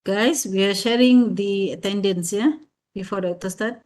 Guys, we are sharing the attendance, yeah, before Dr. start.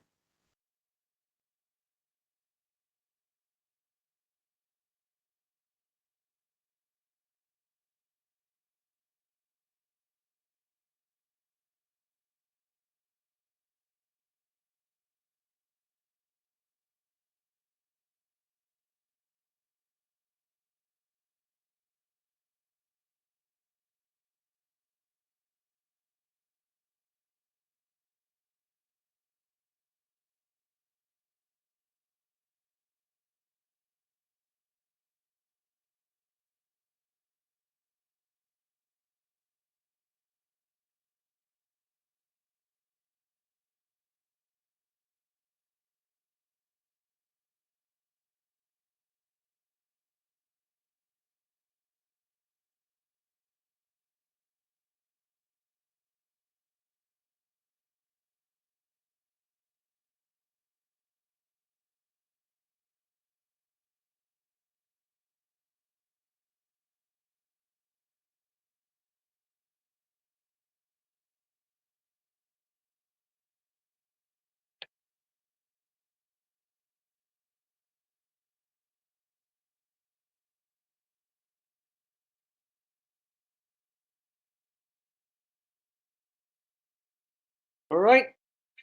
All right,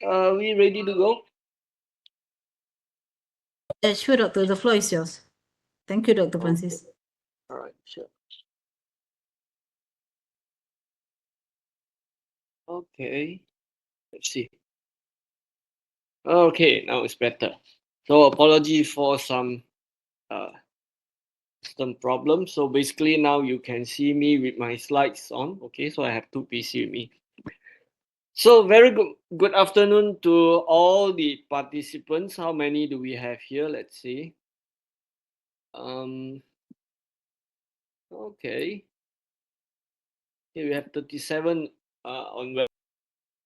we ready to go? Sure, Doctor, the floor is yours. Thank you, Dr. Francis. All right, sure. Okay, let's see. Okay, now it's better. So apology for some problems. So basically now you can see me with my slides on. Okay, so I have two PC with me. So very good afternoon to all the participants. How many do we have here? Let's see. Okay. Here we have 37 on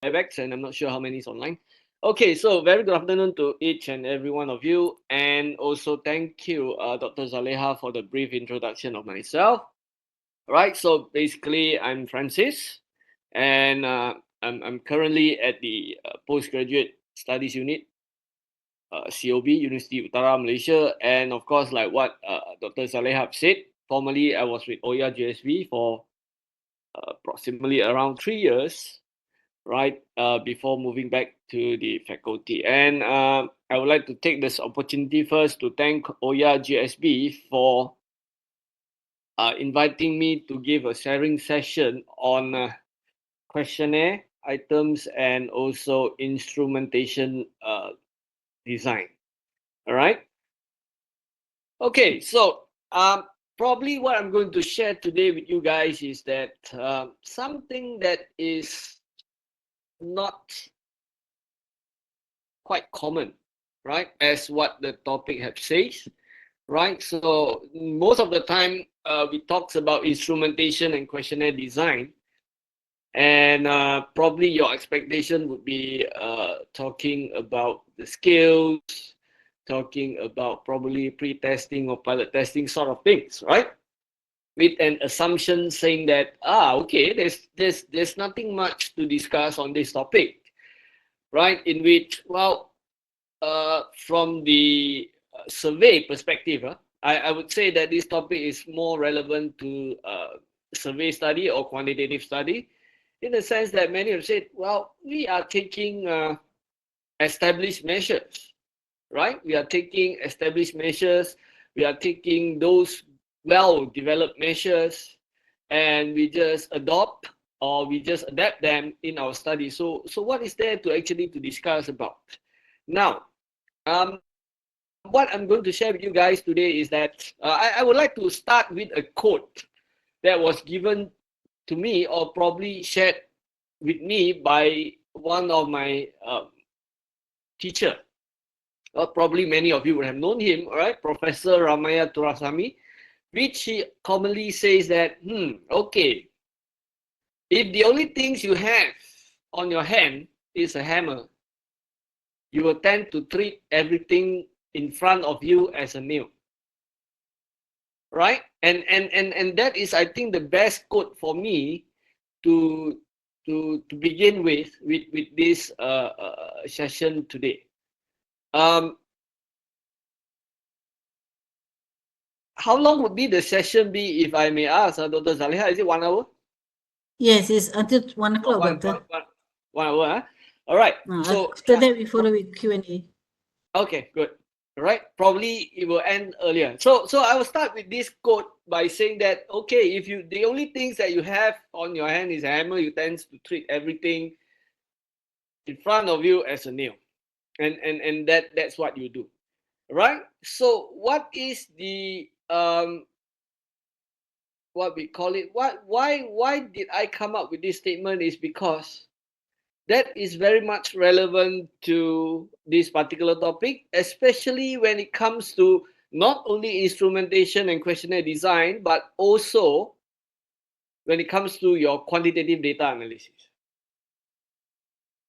WebEx, and I'm not sure how many is online. Okay, so very good afternoon to each and every one of you, and also thank you, Dr. Zaleha, for the brief introduction of myself. All right, so basically, I'm Francis, and I'm currently at the Postgraduate Studies Unit, COB, University Utara, Malaysia, and of course, like what Dr. Zaleha said, formerly I was with OYA GSB for approximately around 3 years, right, before moving back to the faculty. And I would like to take this opportunity first to thank OYA GSB for inviting me to give a sharing session on questionnaire items and also instrumentation design. All right. Okay, so probably what I'm going to share today with you guys is that something that is not quite common, right? As what the topic have says, right? So most of the time we talks about instrumentation and questionnaire design, and probably your expectation would be talking about the skills, talking about probably pre-testing or pilot testing sort of things, right? With an assumption saying that okay, there's nothing much to discuss on this topic, right? In which, well, from the survey perspective, I would say that this topic is more relevant to survey study or quantitative study, in the sense that many have said, well, we are taking established measures, right? We are taking established measures, we are taking those well-developed measures, and we just adopt or we just adapt them in our study. So what is there to actually to discuss about? Now, what I'm going to share with you guys today is that I would like to start with a quote that was given to me or probably shared with me by one of my teacher. Probably many of you would have known him, all right, Professor Ramaya Turasamy, which he commonly says that, okay, if the only things you have on your hand is a hammer, you will tend to treat everything in front of you as a nail, right? And that is, I think, the best quote for me to to begin with this session today. How long would be the session be, if I may ask, Dr. Zaliha? Is it 1 hour? Yes, it's until 1 o'clock, One, doctor. 1 hour, huh? All right. So After that, we follow with Q&A. okay, good. All right. Probably it will end earlier. So I will start with this quote by saying that, okay, if you, the only things that you have on your hand is a hammer, you tend to treat everything in front of you as a nail. And that's what you do. Right? So what is the what we call it? Why did I come up with this statement is because that is very much relevant to this particular topic, especially when it comes to not only instrumentation and questionnaire design, but also when it comes to your quantitative data analysis.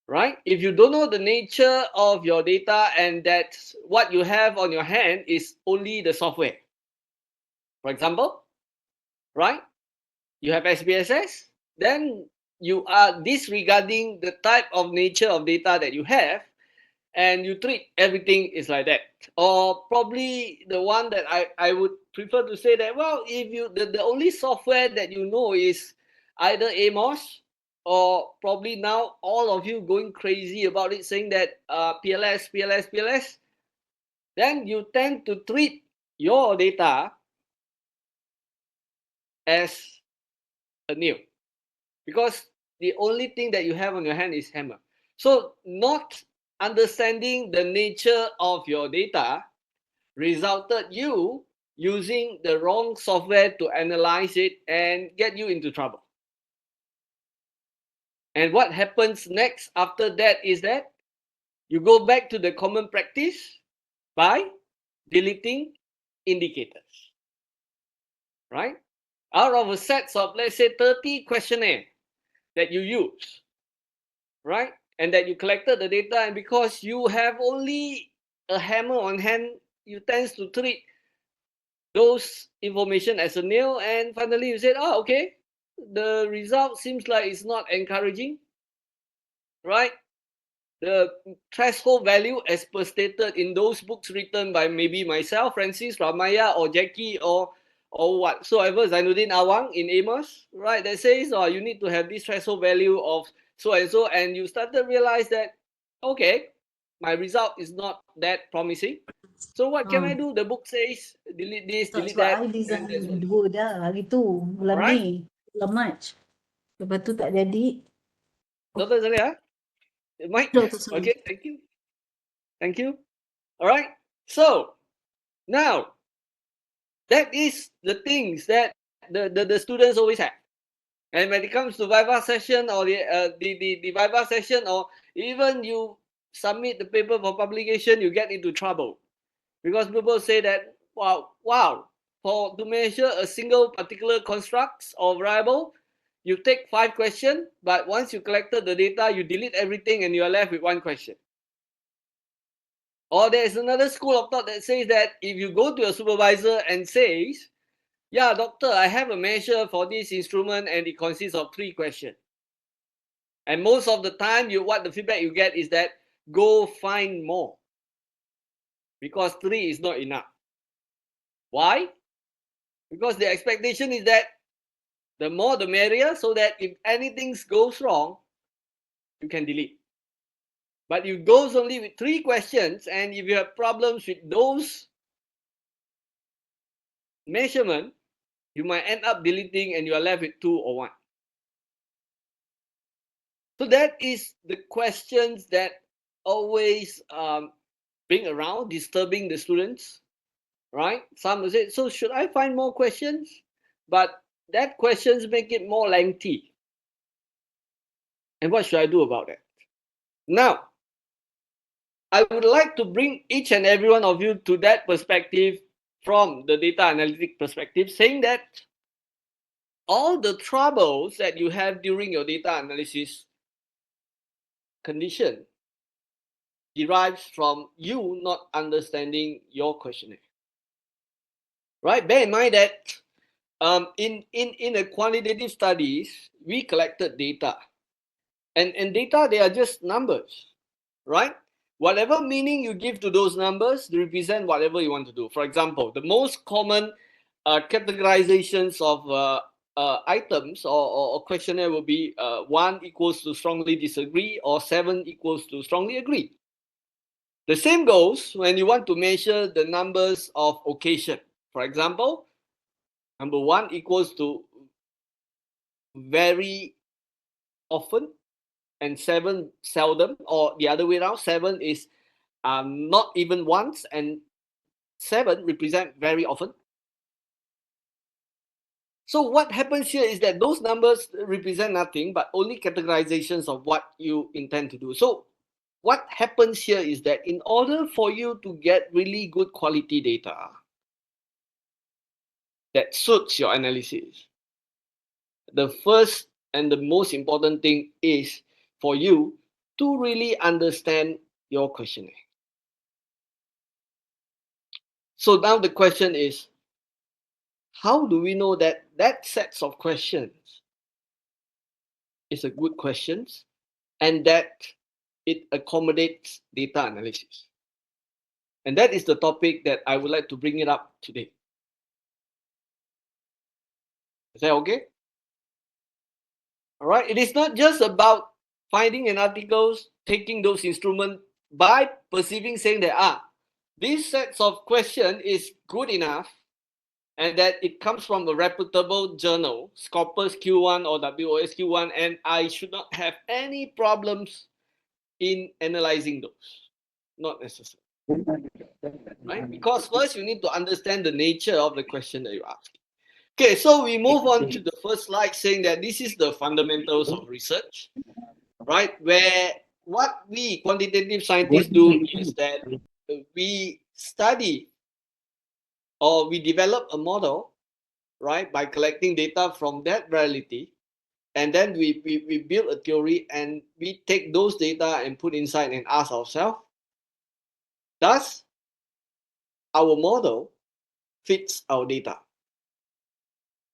Right? If you don't know the nature of your data and that what you have on your hand is only the software. For example, right? You have SPSS, then you are disregarding the type of nature of data that you have, and you treat everything is like that. Or probably the one that I would prefer to say that, well, if you the only software that you know is either AMOS, or probably now all of you going crazy about it, saying that PLS, then you tend to treat your data as a nail, because the only thing that you have on your hand is hammer. So not understanding the nature of your data resulted you using the wrong software to analyze it and get you into trouble. And what happens next after that is that you go back to the common practice by deleting indicators, right? Out of a set of, let's say, 30 questionnaire that you use, right? And that you collected the data, and because you have only a hammer on hand, you tend to treat those information as a nail, and finally you said, oh, okay, the result seems like it's not encouraging, right? The threshold value as per stated in those books written by maybe myself, Francis, Ramaya, or Jackie, or whatsoever, Zainuddin Awang in Amos, right? That says, oh, you need to have this threshold value of so and so, and you start to realize that, okay, my result is not that promising. So what can I do? The book says delete this, delete Sebab I that, design and that's what. dua dah hari tu, bulan Alright, Mei, bulan March. Lepas tu tak jadi. Dr. Zalia, Mike. Dr. Sorry. Okay, thank you. All right. So now that is the things that the students always have. And when it comes to Viva session, or the Viva session, or even you submit the paper for publication, you get into trouble, because people say that, wow, for to measure a single particular construct or variable, you take 5 questions, but once you collected the data, you delete everything and you are left with 1 question. Or there is another school of thought that says that if you go to your supervisor and says, yeah, doctor, I have a measure for this instrument and it consists of 3 questions. And most of the time, what the feedback you get is that go find more, because 3 is not enough. Why? Because the expectation is that the more the merrier, so that if anything goes wrong, you can delete. But you goes only with 3 questions, and if you have problems with those measurement, you might end up deleting and you are left with 2 or 1. So that is the questions that always being around, disturbing the students, right? Some will say, so should I find more questions? But that questions make it more lengthy. And what should I do about that? Now, I would like to bring each and every one of you to that perspective from the data analytic perspective, saying that all the troubles that you have during your data analysis condition derives from you not understanding your questionnaire. Right? Bear in mind that in a quantitative studies, we collected data. And data, they are just numbers, right? Whatever meaning you give to those numbers, they represent whatever you want to do. For example, the most common categorizations of items or questionnaire will be 1 equals to strongly disagree or 7 equals to strongly agree. The same goes when you want to measure the numbers of occasion. For example, number 1 equals to very often and 7 seldom, or the other way around. 7 is not even once, and 7 represent very often. So what happens here is that those numbers represent nothing but only categorizations of what you intend to do. So what happens here is that in order for you to get really good quality data that suits your analysis, the first and the most important thing is for you to really understand your questionnaire. So now the question is, how do we know that that sets of questions is a good questions and that it accommodates data analysis? And that is the topic that I would like to bring it up today. Is that okay? All right. It is not just about finding an article, taking those instruments by perceiving, saying that these sets of question is good enough and that it comes from a reputable journal, Scopus Q1 or WOS Q1, and I should not have any problems in analyzing those. Not necessary. Right? Because first you need to understand the nature of the question that you ask. Okay, so we move on to the first slide saying that this is the fundamentals of research, right? Where what we quantitative scientists do is that we study or we develop a model, right, by collecting data from that reality. And then we build a theory and we take those data and put inside and ask ourselves, does our model fits our data?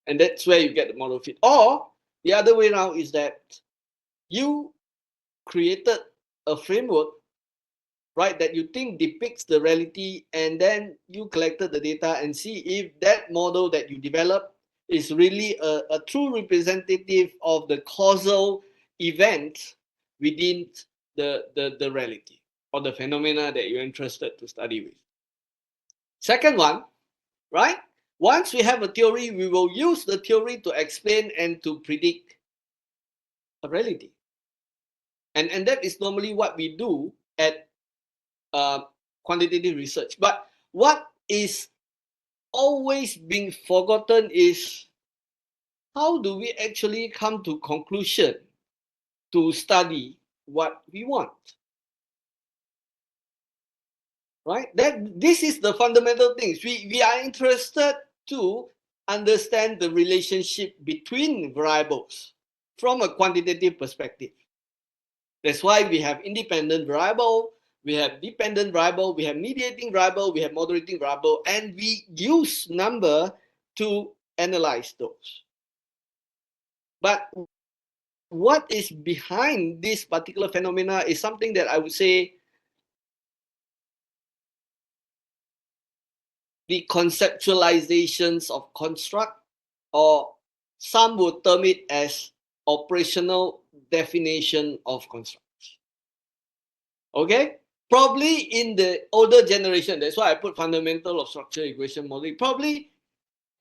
And that's where you get the model fit. Or the other way around is that you created a framework, right, that you think depicts the reality, and then you collected the data and see if that model that you developed is really a true representative of the causal event within the reality or the phenomena that you're interested to study with. Second one, right? Once we have a theory, we will use the theory to explain and to predict a reality. And that is normally what we do at quantitative research. But what is always being forgotten is how do we actually come to conclusion to study what we want? Right? This is the fundamental things. We are interested to understand the relationship between variables from a quantitative perspective. That's why we have independent variable, we have dependent variable, we have mediating variable, we have moderating variable, and we use number to analyze those. But what is behind this particular phenomena is something that I would say the conceptualizations of construct, or some would term it as operational definition of constructs. Okay? Probably in the older generation, that's why I put fundamental of structure equation modeling. Probably,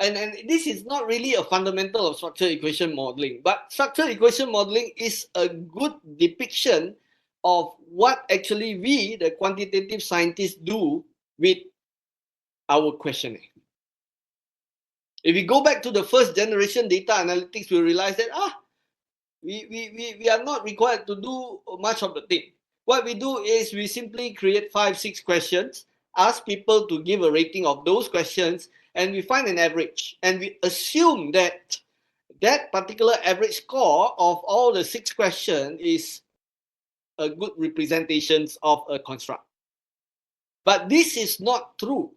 and this is not really a fundamental of structure equation modeling, but structure equation modeling is a good depiction of what actually we, the quantitative scientists, do with our questionnaire. If we go back to the first generation data analytics, we realize that we are not required to do much of the thing. What we do is we simply create 5-6 questions, ask people to give a rating of those questions, and we find an average. And we assume that that particular average score of all the 6 questions is a good representation of a construct. But this is not true,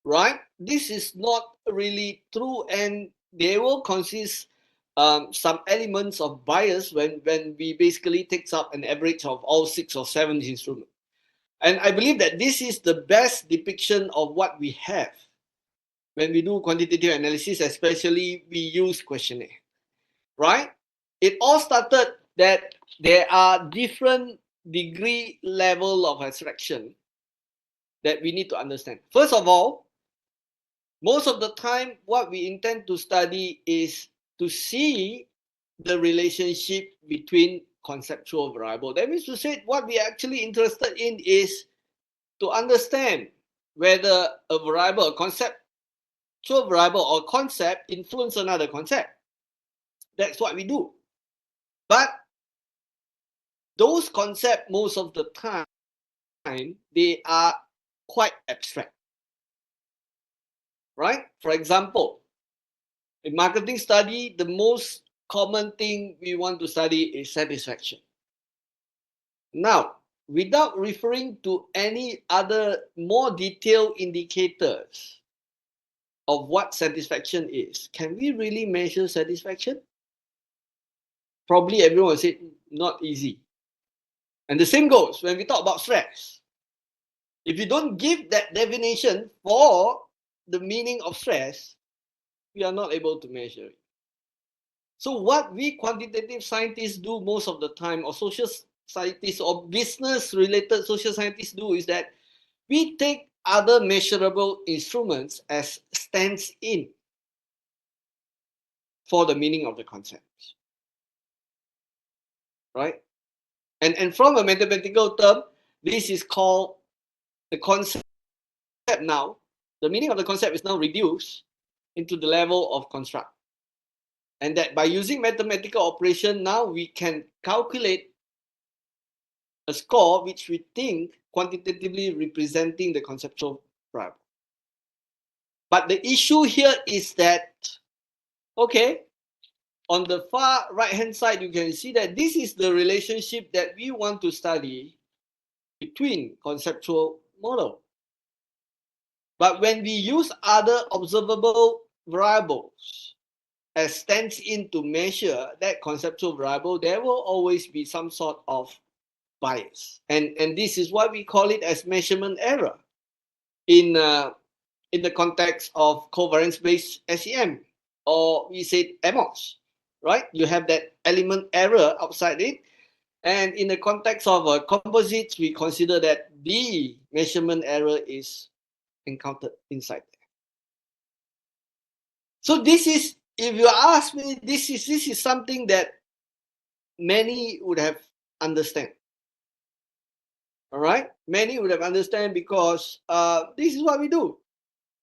right? This is not really true, and they will consist some elements of bias when we basically takes up an average of all 6 or 7 instruments. And I believe that this is the best depiction of what we have when we do quantitative analysis, especially we use questionnaire, right? It all started that there are different degree level of abstraction that we need to understand. First of all, most of the time, what we intend to study is to see the relationship between conceptual variable. That means to say what we are actually interested in is to understand whether a variable, a conceptual variable or concept influence another concept. That's what we do. But those concepts, most of the time, they are quite abstract, right? For example, in marketing study, the most common thing we want to study is satisfaction. Now, without referring to any other more detailed indicators of what satisfaction is, can we really measure satisfaction? Probably everyone will say not easy. And the same goes when we talk about stress. If you don't give that definition for the meaning of stress, we are not able to measure it. So what we quantitative scientists do most of the time, or social scientists or business-related social scientists do, is that we take other measurable instruments as stands-in for the meaning of the concepts, right? And from a mathematical term, this is called the concept now. The meaning of the concept is now reduced into the level of construct. And that by using mathematical operation, now we can calculate a score which we think quantitatively representing the conceptual variable. But the issue here is that, okay, on the far right-hand side, you can see that this is the relationship that we want to study between conceptual model. But when we use other observable variables as stands-in to measure that conceptual variable, there will always be some sort of bias. And this is why we call it as measurement error in the context of covariance-based SEM, or we say MOS, right? You have that element error outside it. And in the context of composites, we consider that the measurement error is encountered inside there. So this is, if you ask me, this is something that many would have understand. All right, many would have understand because this is what we do,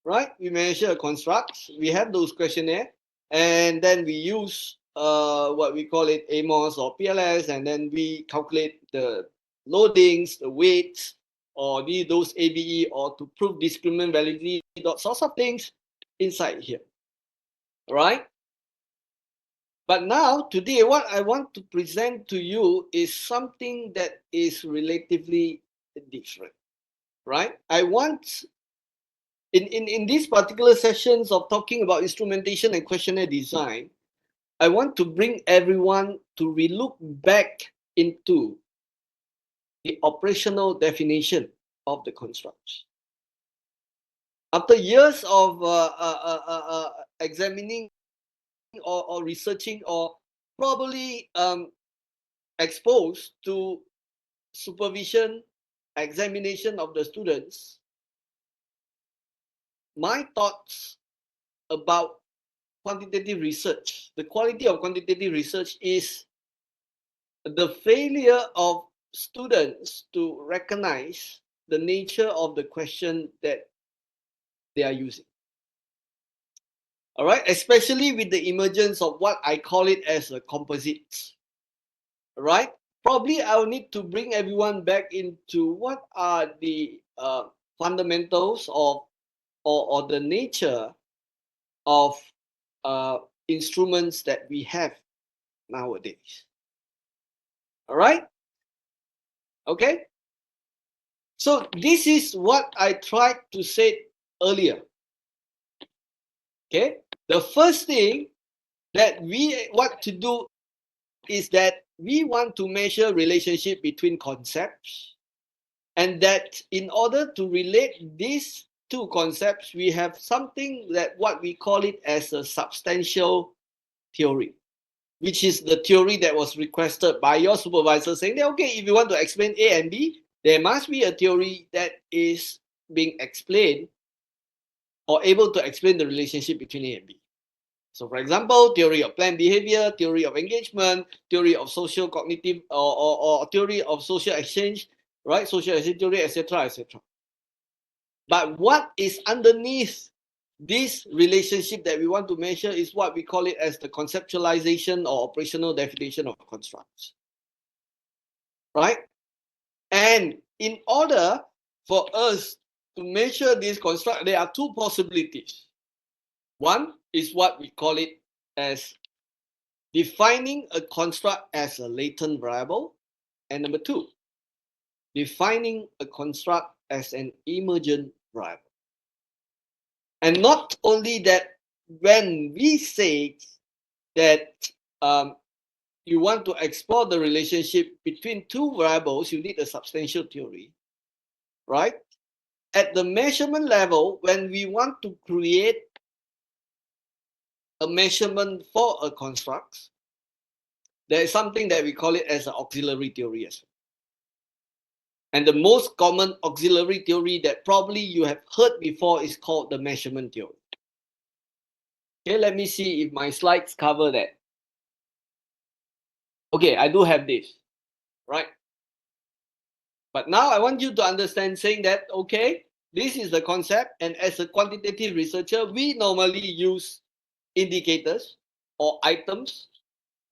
right? We measure constructs, we have those questionnaire, and then we use what we call it AMOS or PLS, and then we calculate the loadings, the weights, or those ABE, or to prove discriminant validity, those sorts of things inside here. All right. But now, today, what I want to present to you is something that is relatively different, right? I want, in these particular sessions of talking about instrumentation and questionnaire design, I want to bring everyone to relook back into the operational definition of the constructs. After years of examining or researching, or probably exposed to supervision, examination of the students, my thoughts about quantitative research, the quality of quantitative research, is the failure of students to recognize the nature of the question that they are using. All right, especially with the emergence of what I call it as a composite. All right, probably I will need to bring everyone back into what are the fundamentals of or the nature of instruments that we have nowadays. All right, okay. So this is what I tried to say earlier. Okay, the first thing that what to do is that we want to measure relationship between concepts, and that in order to relate these two concepts, we have something that what we call it as a substantial theory, which is the theory that was requested by your supervisor, saying that, okay, if you want to explain A and B, there must be a theory that is being explained or able to explain the relationship between A and B. So for example, theory of planned behavior, theory of engagement, theory of social cognitive or theory of social exchange, right? Social exchange theory, etc., etc. But what is underneath this relationship that we want to measure is what we call it as the conceptualization or operational definition of constructs, right? And in order for us to measure this construct, there are two possibilities. One is what we call it as defining a construct as a latent variable, and number two, defining a construct as an emergent variable. And not only that, when we say that you want to explore the relationship between two variables, you need a substantial theory, right? At the measurement level, when we want to create a measurement for a construct, there is something that we call it as an auxiliary theory as well. And the most common auxiliary theory that probably you have heard before is called the measurement theory. Okay, let me see if my slides cover that. Okay, I do have this, right? But now I want you to understand saying that, okay, this is the concept, and as a quantitative researcher, we normally use indicators or items,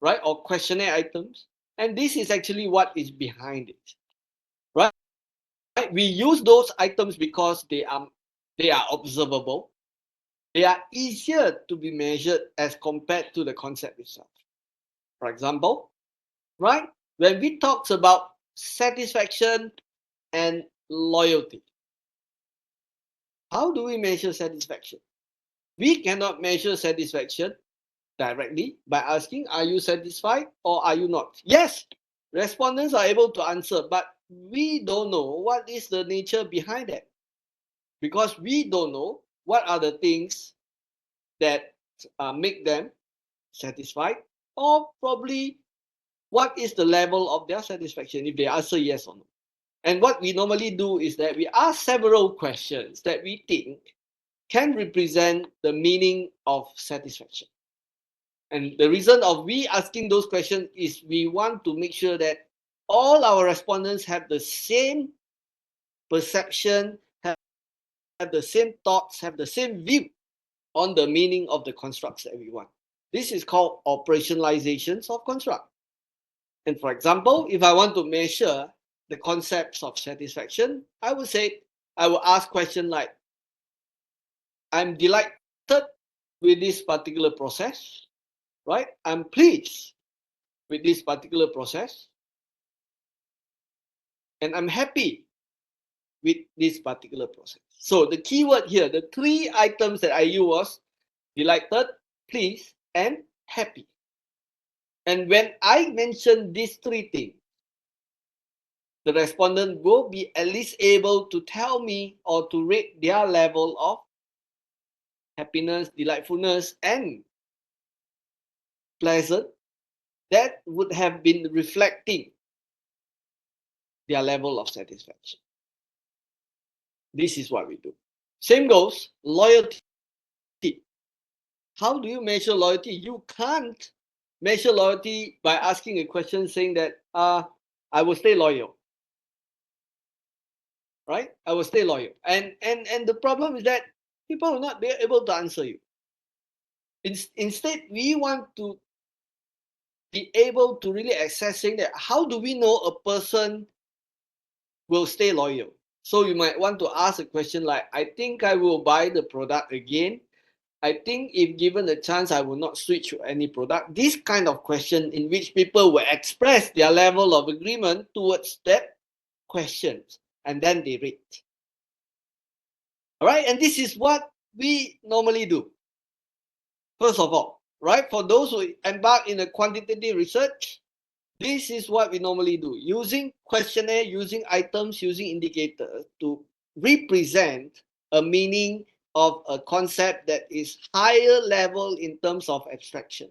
right? Or questionnaire items. And this is actually what is behind it, right? We use those items because they are observable. They are easier to be measured as compared to the concept itself. For example, right? When we talk about satisfaction and loyalty, how do we measure satisfaction? We cannot measure satisfaction directly by asking, are you satisfied or are you not? Yes, respondents are able to answer, but we don't know what is the nature behind that, because we don't know what are the things that make them satisfied, or probably what is the level of their satisfaction if they answer yes or no. And what we normally do is that we ask several questions that we think can represent the meaning of satisfaction. And the reason of we asking those questions is we want to make sure that all our respondents have the same perception, have the same thoughts, have the same view on the meaning of the constructs that we want. This is called operationalizations of construct. And for example, if I want to measure the concepts of satisfaction, I would ask question like, I'm delighted with this particular process, right? I'm pleased with this particular process, and I'm happy with this particular process. So the keyword here, the three items that I used was delighted, pleased, and happy. And when I mention these three things, the respondent will be at least able to tell me or to rate their level of happiness, delightfulness, and pleasant that would have been reflecting their level of satisfaction. This is what we do. Same goes loyalty. How do you measure loyalty? You can't measure loyalty by asking a question saying that I will stay loyal. Right? I will stay loyal. And the problem is that people will not be able to answer you. Instead, we want to be able to really assessing that how do we know a person will stay loyal. So you might want to ask a question like, I think I will buy the product again. I think if given the chance, I will not switch to any product. This kind of question in which people will express their level of agreement towards that question, and then they rate. All right, and this is what we normally do. First of all, right? For those who embark in a quantitative research, this is what we normally do, using questionnaire, using items, using indicators to represent a meaning of a concept that is higher level in terms of abstraction.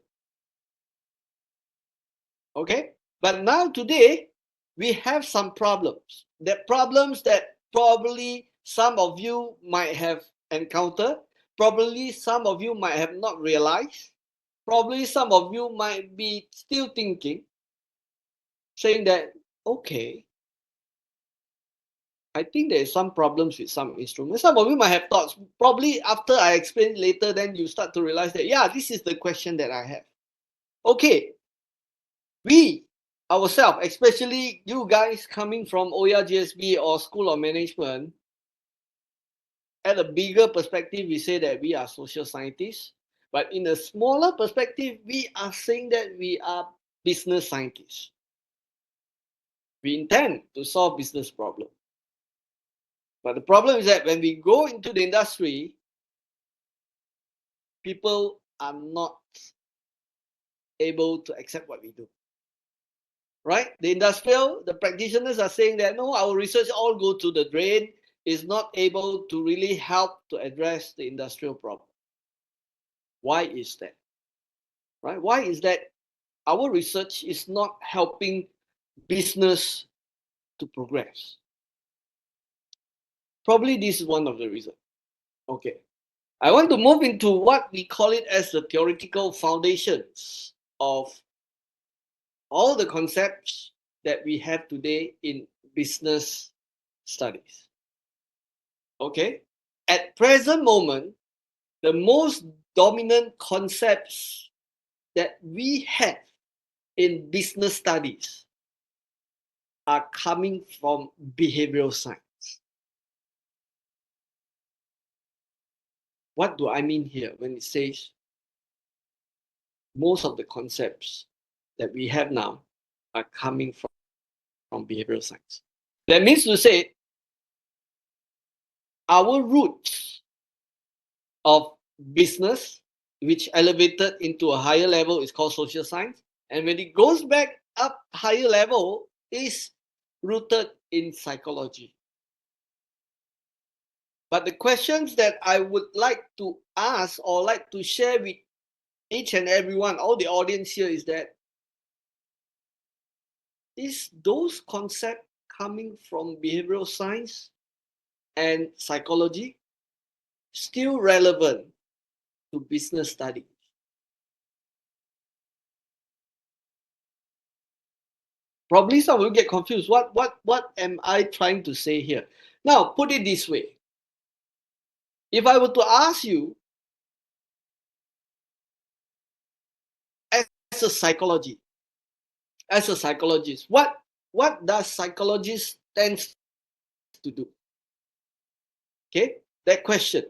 Okay, but now today we have some problems. That problems that probably some of you might have encountered, probably some of you might have not realized, probably some of you might be still thinking, saying that, okay, I think there is some problems with some instruments. Some of you might have thoughts. Probably after I explain later, then you start to realize that, yeah, this is the question that I have. Okay, we ourselves, especially you guys coming from OYA GSB or School of Management, at a bigger perspective, we say that we are social scientists. But in a smaller perspective, we are saying that we are business scientists. We intend to solve business problems. But the problem is that when we go into the industry, people are not able to accept what we do. Right? The practitioners are saying that no, our research all go to the drain, is not able to really help to address the industrial problem. Why is that? Right? Why is that our research is not helping business to progress? Probably this is one of the reasons. Okay. I want to move into what we call it as the theoretical foundations of all the concepts that we have today in business studies. Okay. At present moment, the most dominant concepts that we have in business studies are coming from behavioral science. What do I mean here when it says most of the concepts that we have now are coming from behavioral science? That means to say our roots of business, which elevated into a higher level, is called social science. And when it goes back up higher level, is rooted in psychology. But the questions that I would like to ask or like to share with each and everyone, all the audience here, is that is those concepts coming from behavioral science and psychology still relevant to business study? Probably some will get confused. What am I trying to say here? Now, put it this way. If I were to ask you, as a psychologist, what does psychologist tends to do? Okay, that question.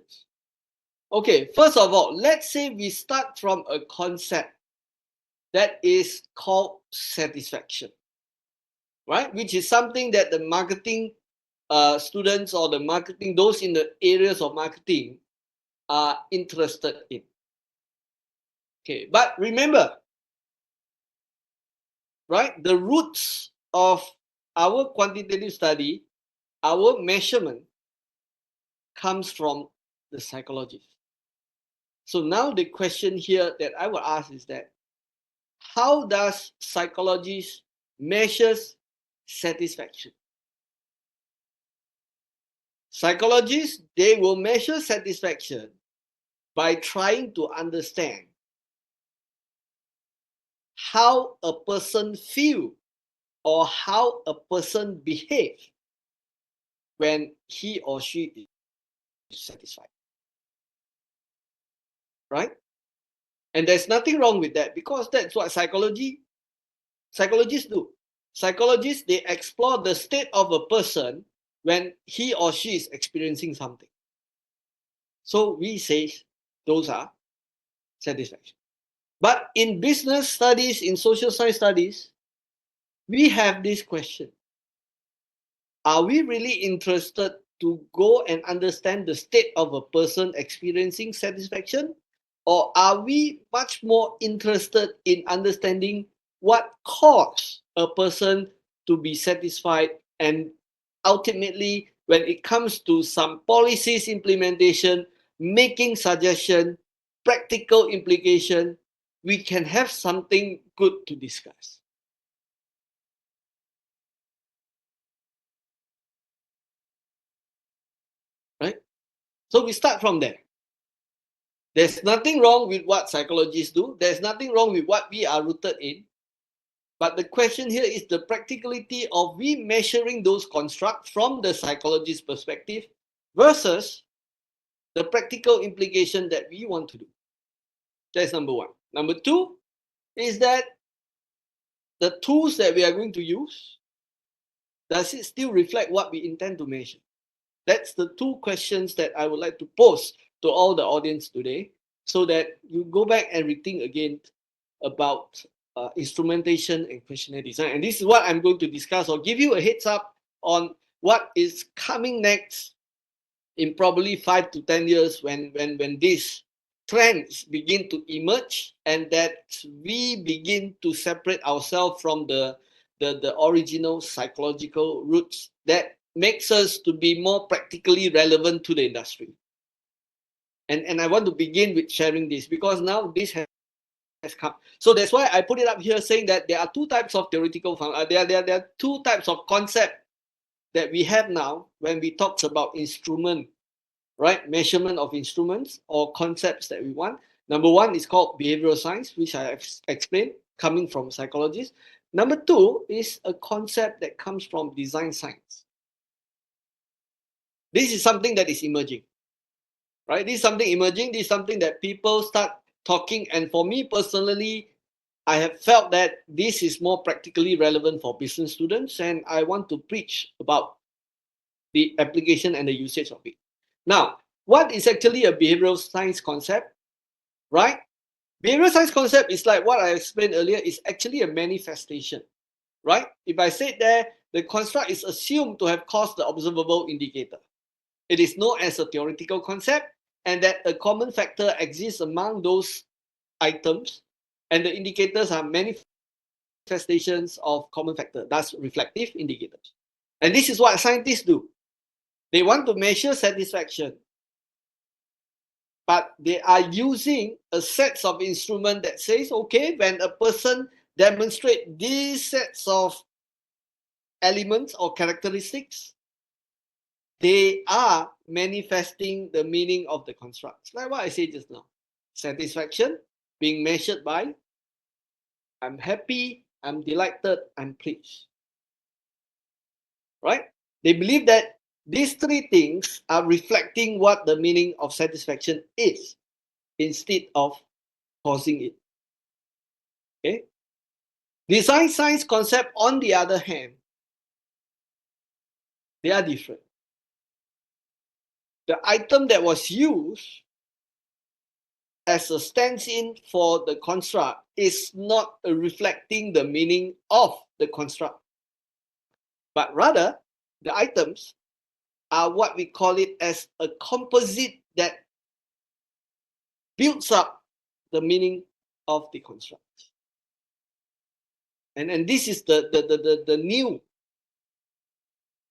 Okay, first of all, let's say we start from a concept that is called satisfaction, right? Which is something that the marketing students or the marketing, those in the areas of marketing are interested in. Okay, but remember, right, the roots of our quantitative study, our measurement comes from the psychologist. So now the question here that I will ask is that, how does psychologists measures satisfaction? Psychologists, they will measure satisfaction by trying to understand how a person feels or how a person behaves when he or she is satisfied. Right? And there's nothing wrong with that, because that's what psychologists do. Psychologists, they explore the state of a person when he or she is experiencing something. So we say those are satisfaction. But in business studies, in social science studies, we have this question. Are we really interested to go and understand the state of a person experiencing satisfaction? Or are we much more interested in understanding what caused a person to be satisfied, and ultimately, when it comes to some policies implementation, making suggestion, practical implication, we can have something good to discuss. Right? So we start from there. There's nothing wrong with what psychologists do. There's nothing wrong with what we are rooted in. But the question here is the practicality of we measuring those constructs from the psychologist's perspective versus the practical implication that we want to do. That's number one. Number two is that the tools that we are going to use, does it still reflect what we intend to measure? That's the two questions that I would like to pose to all the audience today, so that you go back and rethink again about instrumentation and questionnaire design. And this is what I'm going to discuss or give you a heads up on what is coming next in probably 5 to 10 years when these trends begin to emerge, and that we begin to separate ourselves from the original psychological roots that makes us to be more practically relevant to the industry. And I want to begin with sharing this because now this has come. So that's why I put it up here saying that there are two types of theoretical, there are two types of concept that we have now when we talk about instrument, right? Measurement of instruments or concepts that we want. Number one is called behavioral science, which I have explained, coming from psychologists. Number two is a concept that comes from design science. This is something that is emerging, right? This is something emerging. This is something that people start talking. And for me personally, I have felt that this is more practically relevant for business students, and I want to preach about the application and the usage of it. Now, what is actually a behavioral science concept, right? Behavioral science concept is like what I explained earlier, is actually a manifestation, right? If I said there, the construct is assumed to have caused the observable indicator. It is known as a theoretical concept, and that a common factor exists among those items, and the indicators are manifestations of common factor, thus reflective indicators. And this is what scientists do. They want to measure satisfaction, but they are using a set of instruments that says, okay, when a person demonstrates these sets of elements or characteristics, they are manifesting the meaning of the constructs. Like what I said just now. Satisfaction being measured by I'm happy, I'm delighted, I'm pleased. Right? They believe that these three things are reflecting what the meaning of satisfaction is instead of causing it. Okay? Design science concept, on the other hand, they are different. The item that was used as a stand-in for the construct is not reflecting the meaning of the construct, but rather the items are what we call it as a composite that builds up the meaning of the construct. And this is the new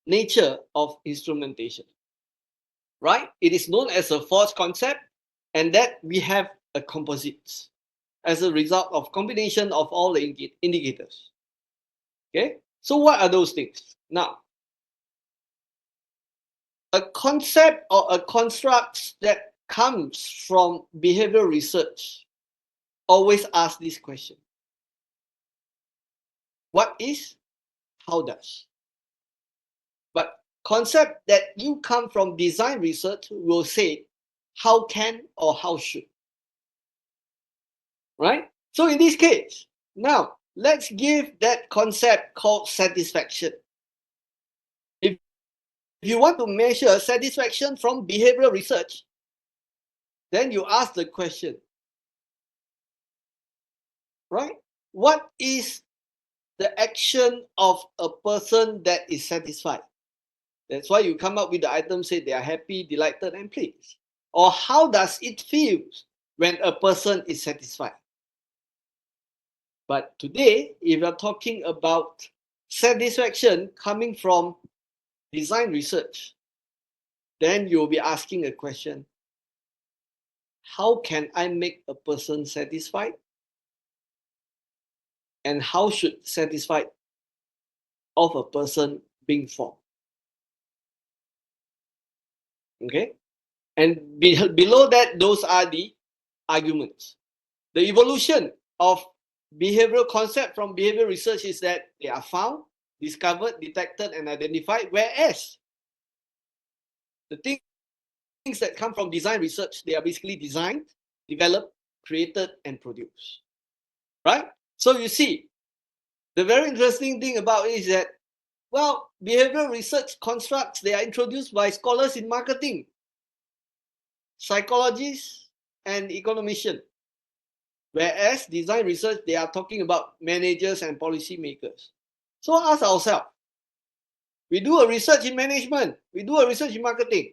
nature of instrumentation, right? It is known as a force concept, and that we have a composite as a result of combination of all the indicators. Okay, so what are those things? Now, a concept or a construct that comes from behavioral research always asks this question: what is, how does? But concept that you come from design research will say how can or how should. Right? So in this case, now let's give that concept called satisfaction. If you want to measure satisfaction from behavioral research, then you ask the question, right? What is the action of a person that is satisfied? That's why you come up with the item, say they are happy, delighted, and pleased. Or how does it feel when a person is satisfied. But today, if you're talking about satisfaction coming from design research, then you'll be asking a question: how can I make a person satisfied? And how should satisfied of a person being formed? Okay? And below that, those are the arguments. The evolution of behavioral concept from behavioral research is that they are found, discovered, detected, and identified, whereas the things that come from design research, they are basically designed, developed, created, and produced. Right? So you see, the very interesting thing about it is that, well, behavioral research constructs, they are introduced by scholars in marketing, psychologists, and economicians. Whereas design research, they are talking about managers and policy makers. So ask ourselves, we do a research in management, we do a research in marketing.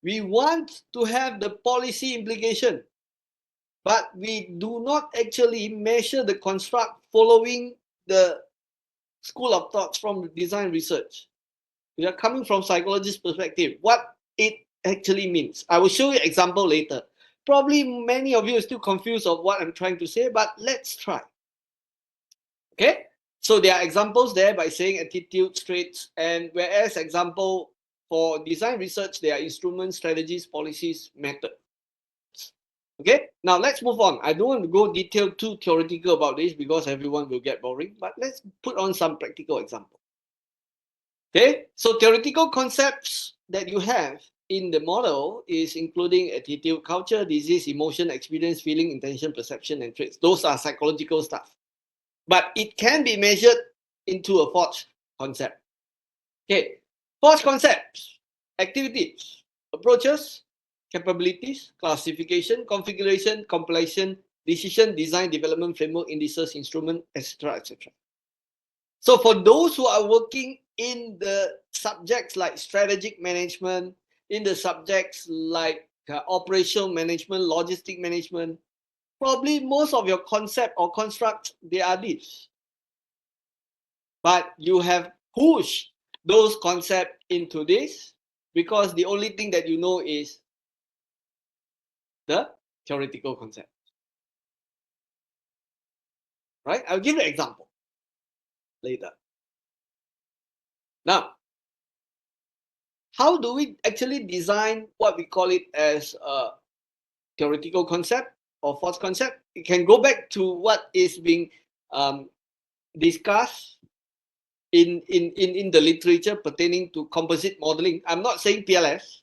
We want to have the policy implication, but we do not actually measure the construct following the school of thoughts from design research. We are coming from psychologist perspective, what it actually means. I will show you example later. Probably many of you are still confused of what I'm trying to say, but let's try. Okay, so there are examples there by saying attitudes, traits, and whereas example for design research, there are instruments, strategies, policies, methods. Okay, now let's move on. I don't want to go detailed too theoretical about this because everyone will get boring, but let's put on some practical example. Okay, so theoretical concepts that you have in the model is including attitude, culture, disease, emotion, experience, feeling, intention, perception, and traits. Those are psychological stuff. But it can be measured into a fourth concept. Okay, fourth concepts, activities, approaches, capabilities, classification, configuration, compilation, decision, design, development, framework, indices, instrument, etc., etc. So for those who are working in the subjects like strategic management, in the subjects like operational management, logistic management, probably most of your concept or construct, they are these. But you have pushed those concepts into this because the only thing that you know is the theoretical concept. Right? I'll give you an example later. Now, how do we actually design what we call it as a theoretical concept or fourth concept? It can go back to what is being discussed in the literature pertaining to composite modeling. I'm not saying PLS,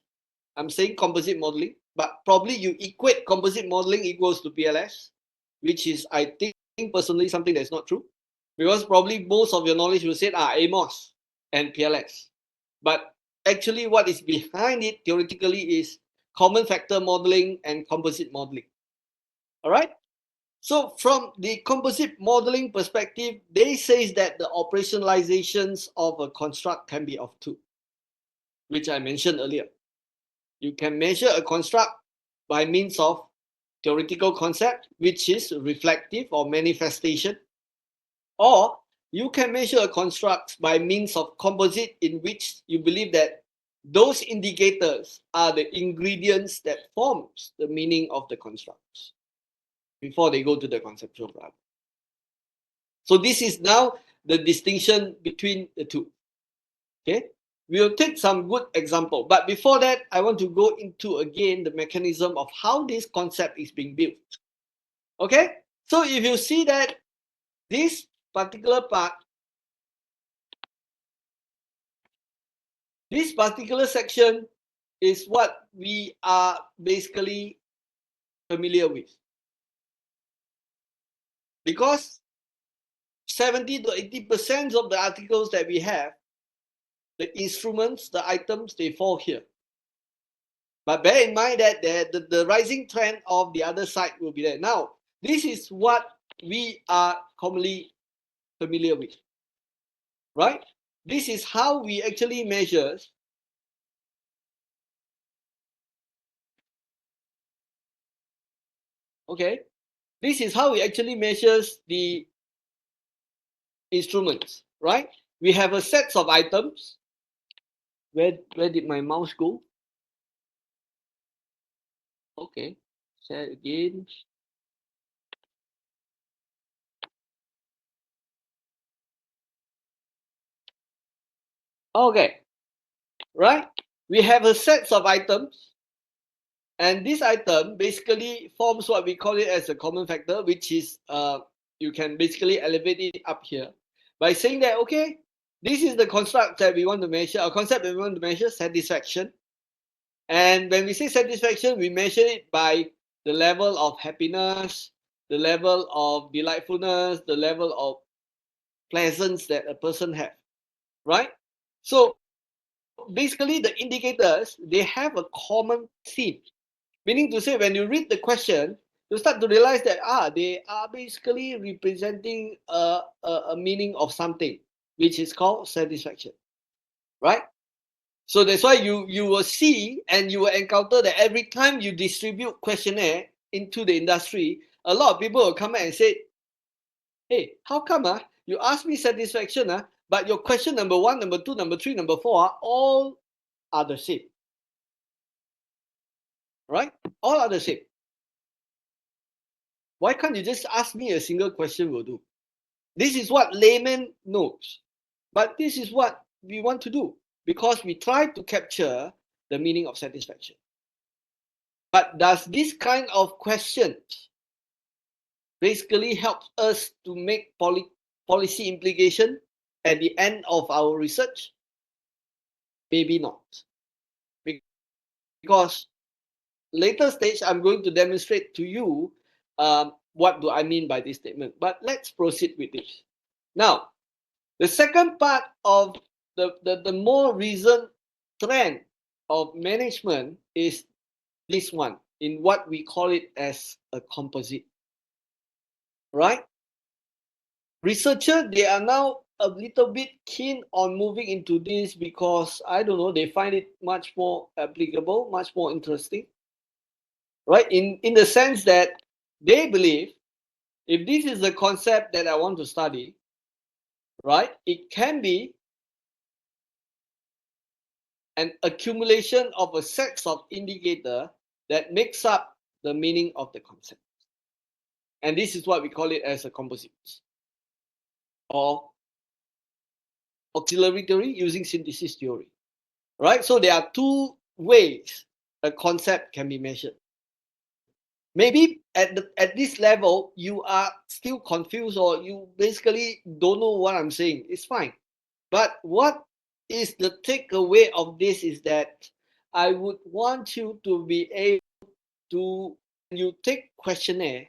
I'm saying composite modeling, but probably you equate composite modeling equals to PLS, which is, I think personally, something that's not true, because probably most of your knowledge will say AMOS and PLS. But actually what is behind it theoretically is common factor modeling and composite modeling. All right. So from the composite modeling perspective, they say that the operationalizations of a construct can be of two, which I mentioned earlier. You can measure a construct by means of theoretical concept, which is reflective or manifestation, or you can measure a construct by means of composite, in which you believe that those indicators are the ingredients that forms the meaning of the constructs before they go to the conceptual problem. So this is now the distinction between the two. Okay, we'll take some good example, but before that, I want to go into again the mechanism of how this concept is being built. Okay, so if you see that this particular part, this particular section is what we are basically familiar with, because 70 to 80% of the articles that we have, the instruments, the items, they fall here. But bear in mind that the rising trend of the other side will be there. Now, this is what we are commonly familiar with, right? This is how we actually measure Okay, this is how it actually measures the instruments, right? We have a set of items. Where did my mouse go? Okay, share again. Okay, right? We have a set of items, and this item basically forms what we call it as a common factor, which is you can basically elevate it up here by saying that, okay, this is the construct that we want to measure, a concept that we want to measure, satisfaction. And when we say satisfaction, we measure it by the level of happiness, the level of delightfulness, the level of pleasance that a person has, right? So basically the indicators, they have a common theme, meaning to say when you read the question, you start to realize that they are basically representing a meaning of something, which is called satisfaction, right? So that's why you will see and you will encounter that every time you distribute questionnaire into the industry, a lot of people will come and say, hey, how come you ask me satisfaction but your question number 1, number 2, number 3, number 4 all are the same, right? All are the same. Why can't you just ask me a single question will do? This is what layman knows, but this is what we want to do because we try to capture the meaning of satisfaction. But does this kind of questions basically help us to make policy implication at the end of our research? Maybe not. Because later stage, I'm going to demonstrate to you what do I mean by this statement. But let's proceed with this. Now, the second part of the more recent trend of management is this one, in what we call it as a composite, right? Researchers, they are now a little bit keen on moving into this because, I don't know, they find it much more applicable, much more interesting, right? In the sense that they believe if this is the concept that I want to study, right, it can be an accumulation of a set of indicator that makes up the meaning of the concept. And this is what we call it as a composite or auxiliary theory using synthesis theory, right? So there are two ways a concept can be measured. Maybe at this level, you are still confused or you basically don't know what I'm saying. It's fine. But what is the takeaway of this is that I would want you to be able to, when you take questionnaire,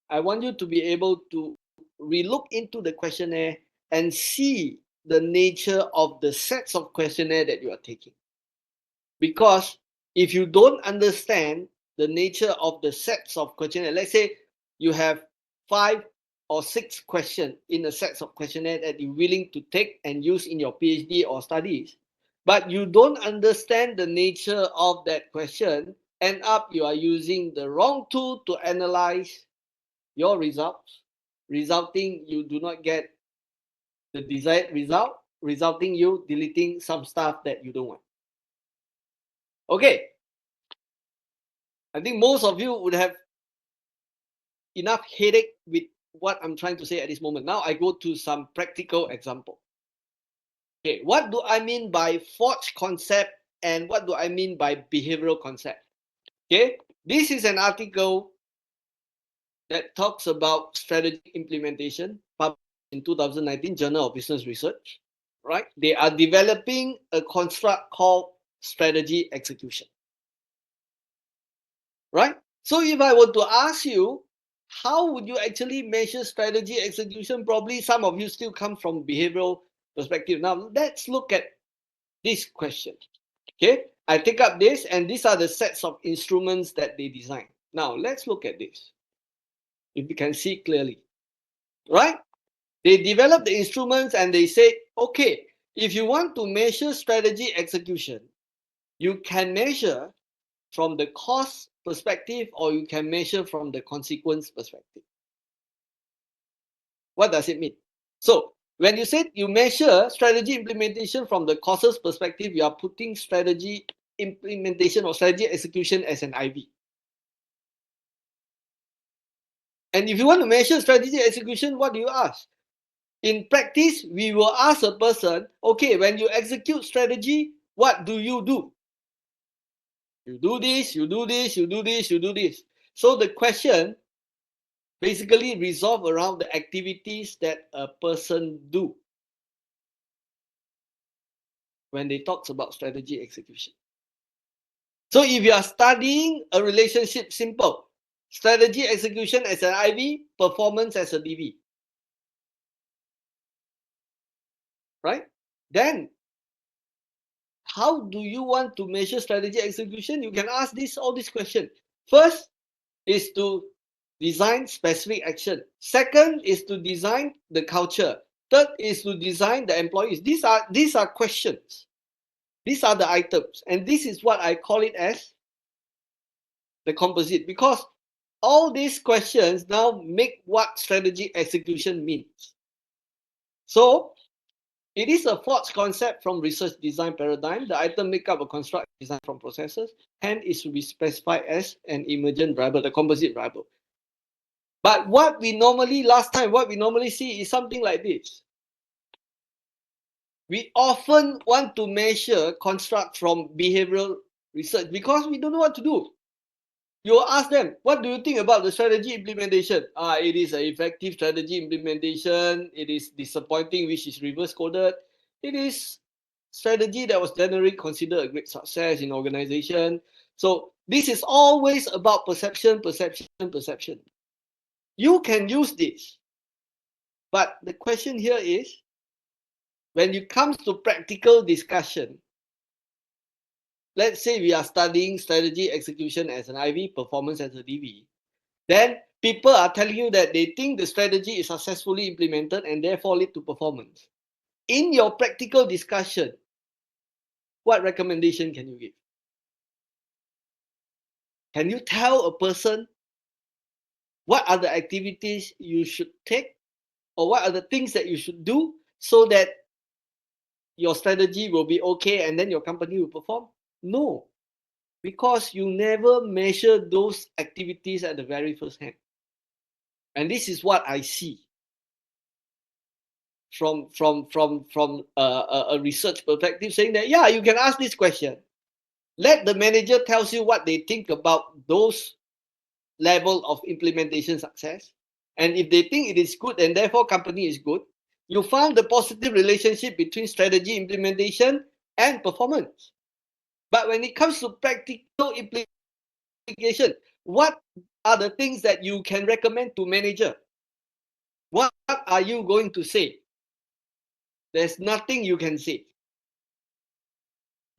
I want you to be able to relook into the questionnaire and see the nature of the sets of questionnaire that you are taking. Because if you don't understand the nature of the sets of questionnaire, let's say you have 5 or 6 questions in a set of questionnaire that you're willing to take and use in your PhD or studies, but you don't understand the nature of that question, end up you are using the wrong tool to analyze your results, resulting you do not get the desired result, resulting you deleting some stuff that you don't want. Okay, I think most of you would have enough headache with what I'm trying to say at this moment. Now I go to some practical example. Okay, what do I mean by forged concept and what do I mean by behavioral concept? Okay, this is an article that talks about strategic implementation published in 2019 Journal of Business Research, right? They are developing a construct called strategy execution, right? So if I were to ask you, how would you actually measure strategy execution? Probably some of you still come from behavioral perspective. Now let's look at this question. Okay, I take up this and these are the sets of instruments that they design. Now let's look at this. If you can see clearly, right? They develop the instruments and they say, okay, if you want to measure strategy execution, you can measure from the cost perspective, or you can measure from the consequence perspective. What does it mean? So when you said you measure strategy implementation from the causes perspective, you are putting strategy implementation or strategy execution as an IV. And if you want to measure strategy execution, what do you ask? In practice, we will ask a person, okay, when you execute strategy, what do you do? You do this, you do this, you do this, you do this. So the question basically resolve around the activities that a person do when they talks about strategy execution. So if you are studying a relationship, simple. Strategy execution as an IV, performance as a DV. Right? Then, how do you want to measure strategy execution? You can ask all these questions. First is to design specific action. Second is to design the culture. Third is to design the employees. These are questions. These are the items. And this is what I call it as the composite, because all these questions now make what strategy execution means. So it is a false concept from research design paradigm. The item make up a construct design from processes, and is to be specified as an emergent variable, the composite variable. But what we normally see is something like this. We often want to measure construct from behavioral research because we don't know what to do. You ask them, what do you think about the strategy implementation? It is an effective strategy implementation. It is disappointing, which is reverse coded. It is strategy that was generally considered a great success in organization. So this is always about perception, perception, perception. You can use this. But the question here is, when it comes to practical discussion, let's say we are studying strategy execution as an IV, performance as a DV. Then people are telling you that they think the strategy is successfully implemented and therefore lead to performance. In your practical discussion, what recommendation can you give? Can you tell a person what are the activities you should take, or what are the things that you should do so that your strategy will be okay and then your company will perform? No, because you never measure those activities at the very first hand. And this is what I see from a research perspective, saying that, yeah, you can ask this question. Let the manager tells you what they think about those level of implementation success. And if they think it is good and therefore company is good, you found the positive relationship between strategy implementation and performance. But when it comes to practical implication, what are the things that you can recommend to manager? What are you going to say? There's nothing you can say.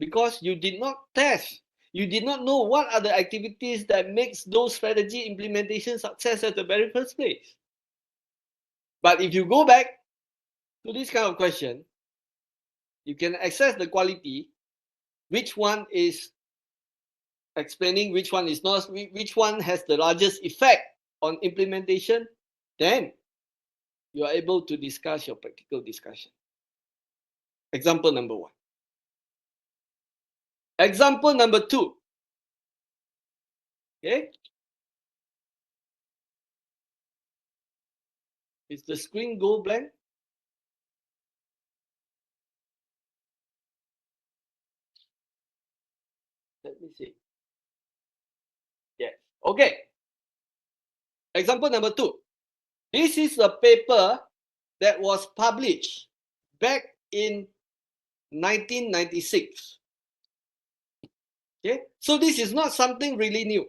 Because you did not test. You did not know what are the activities that makes those strategy implementation success at the very first place. But if you go back to this kind of question, you can assess the quality, which one is explaining, which one is not, which one has the largest effect on implementation, then you are able to discuss your practical discussion. Example number 1. Example number 2. Okay. Is the screen go blank? Let me see. Yes. Okay. Example number 2. This is a paper that was published back in 1996. Okay. So this is not something really new,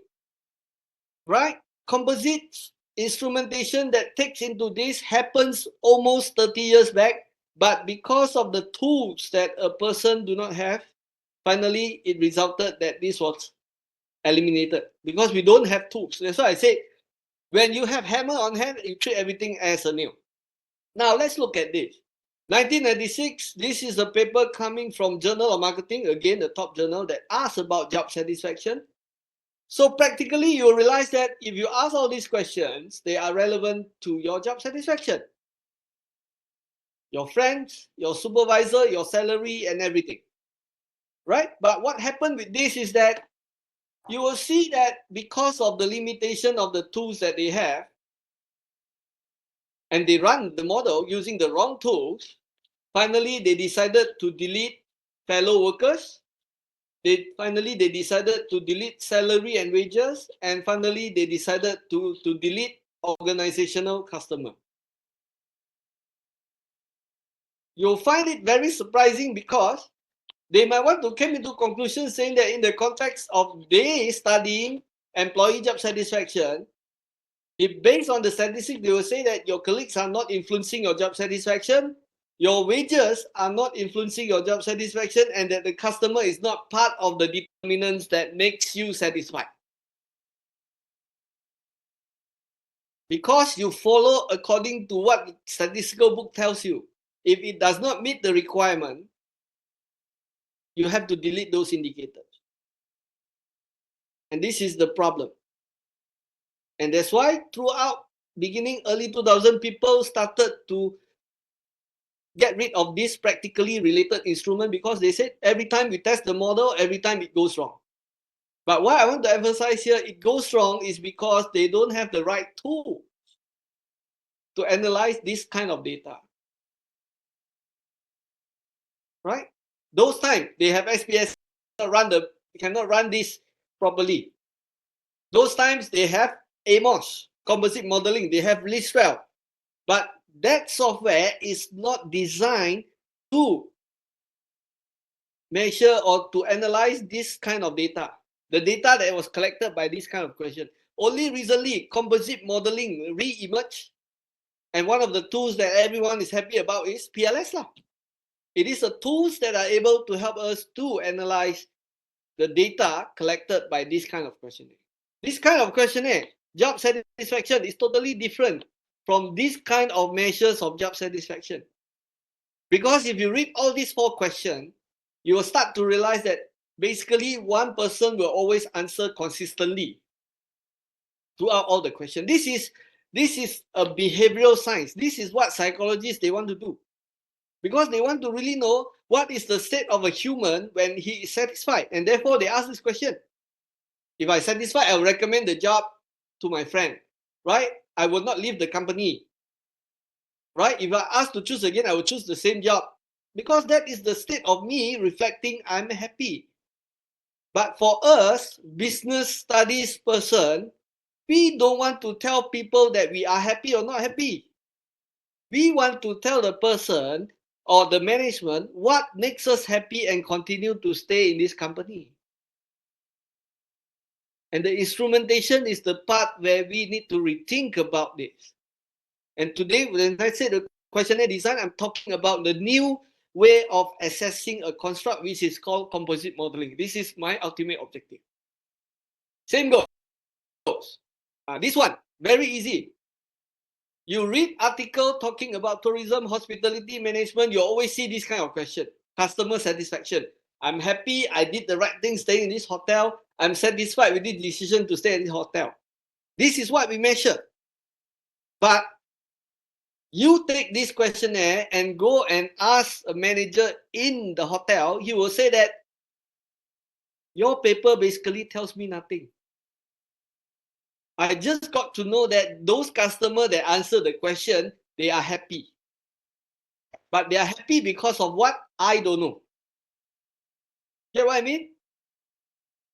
right? Composite instrumentation that takes into this happens almost 30 years back, but because of the tools that a person do not have, finally it resulted that this was eliminated because we don't have tools. That's why I say, when you have hammer on hand, you treat everything as a new. Now let's look at this. 1996, this is a paper coming from Journal of Marketing, again the top journal that asks about job satisfaction. So practically, you realize that if you ask all these questions, they are relevant to your job satisfaction, your friends, your supervisor, your salary, and everything, right? But what happened with this is that you will see that because of the limitation of the tools that they have, and they run the model using the wrong tools, finally they decided to delete fellow workers. Finally they decided to delete salary and wages, and finally they decided to delete organizational customer. You'll find it very surprising because they might want to come into conclusion saying that in the context of they studying employee job satisfaction, if based on the statistics, they will say that your colleagues are not influencing your job satisfaction, your wages are not influencing your job satisfaction, and that the customer is not part of the determinants that makes you satisfied. Because you follow according to what the statistical book tells you. If it does not meet the requirement, you have to delete those indicators. And this is the problem. And that's why throughout beginning early 2000, people started to get rid of this practically related instrument because they said every time we test the model, every time it goes wrong. But what I want to emphasize here, it goes wrong is because they don't have the right tool to analyze this kind of data. Right? Those times they have SPS cannot run this properly. Those times they have AMOS, composite modeling, they have Listwell. But that software is not designed to measure or to analyze this kind of data. The data that was collected by this kind of question. Only recently, composite modeling re-emerged. And one of the tools that everyone is happy about is PLS. It is a tools that are able to help us to analyze the data collected by this kind of questionnaire. This kind of questionnaire, job satisfaction, is totally different from this kind of measures of job satisfaction. Because if you read all these 4 questions, you will start to realize that basically one person will always answer consistently throughout all the questions. This is a behavioral science. This is what psychologists they want to do. Because they want to really know what is the state of a human when he is satisfied. And therefore they ask this question. If I satisfied, I will recommend the job to my friend, right? I will not leave the company, right? If I ask to choose again, I will choose the same job because that is the state of me reflecting I'm happy. But for us, business studies person, we don't want to tell people that we are happy or not happy. We want to tell the person or the management what makes us happy and continue to stay in this company. And the instrumentation is the part where we need to rethink about this. And today, when I say the questionnaire design, I'm talking about the new way of assessing a construct, which is called composite modeling. This is my ultimate objective. Same goes. This one, very easy. You read article talking about tourism, hospitality management, you always see this kind of question. Customer satisfaction. I'm happy, I did the right thing staying in this hotel. I'm satisfied with this decision to stay in this hotel. This is what we measure. But you take this questionnaire and go and ask a manager in the hotel, he will say that your paper basically tells me nothing. I just got to know that those customers that answer the question, they are happy. But they are happy because of what I don't know. Get what I mean?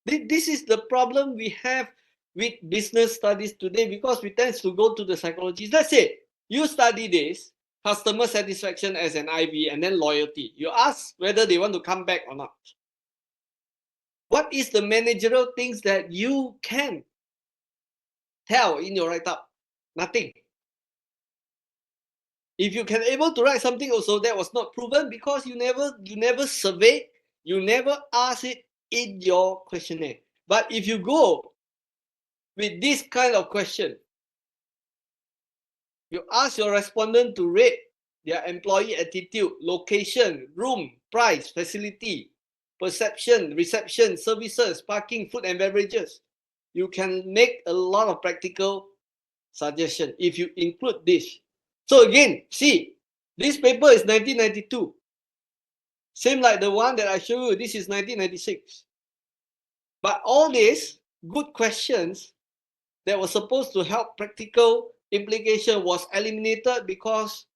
This is the problem we have with business studies today because we tend to go to the psychologists. Let's say you study this, customer satisfaction as an IB, and then loyalty. You ask whether they want to come back or not. What is the managerial things that you can tell in your write-up? Nothing. If you can able to write something also, that was not proven because you never surveyed, you never ask it in your questionnaire. But if you go with this kind of question, you ask your respondent to rate their employee attitude, location, room, price, facility, perception, reception, services, parking, food and beverages. you can make a lot of practical suggestion if you include this. So again, see, this paper is 1992. Same like the one that I showed you, this is 1996. But all these good questions that were supposed to help practical implication was eliminated because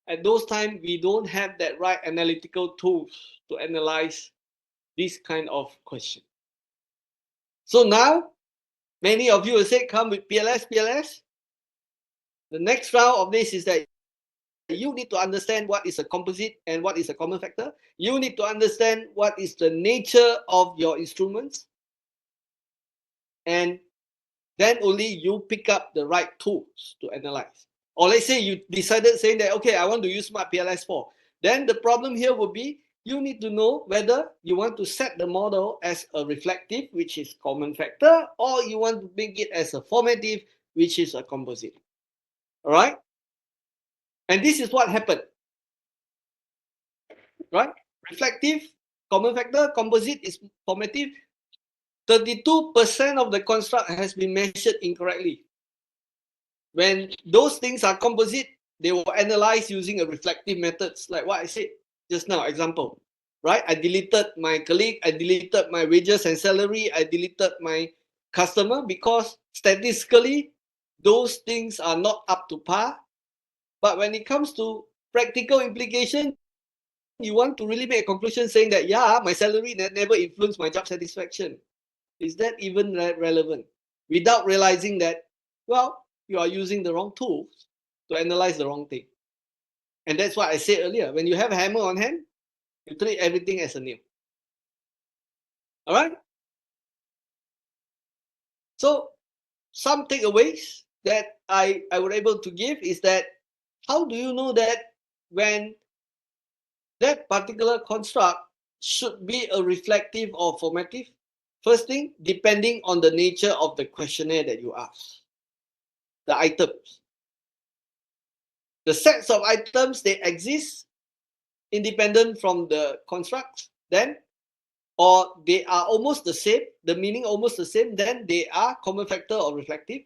at those times we don't have that right analytical tools to analyze this kind of question. So now, many of you will say, come with PLS. The next round of this is that you need to understand what is a composite and what is a common factor. You need to understand what is the nature of your instruments. And then only you pick up the right tools to analyze. Or let's say you decided saying that, okay, I want to use Smart PLS4. Then the problem here would be, you need to know whether you want to set the model as a reflective, which is common factor, or you want to make it as a formative, which is a composite. All right? And this is what happened. Right? Reflective, common factor, composite is formative. 32% of the construct has been measured incorrectly. When those things are composite, they will analyze using a reflective methods, like what I said just now, example. Right? I deleted my colleague, I deleted my wages and salary, I deleted my customer because statistically, those things are not up to par. But when it comes to practical implication, you want to really make a conclusion saying that, yeah, my salary never influenced my job satisfaction. Is that even relevant? Without realizing that, well, you are using the wrong tools to analyze the wrong thing. And that's what I said earlier. When you have a hammer on hand, you treat everything as a nail. All right? So some takeaways that I was able to give is that, how do you know that when that particular construct should be a reflective or formative? First thing, depending on the nature of the questionnaire that you ask. The items. The sets of items, they exist independent from the constructs, then, or they are almost the same, the meaning almost the same, then they are common factor or reflective.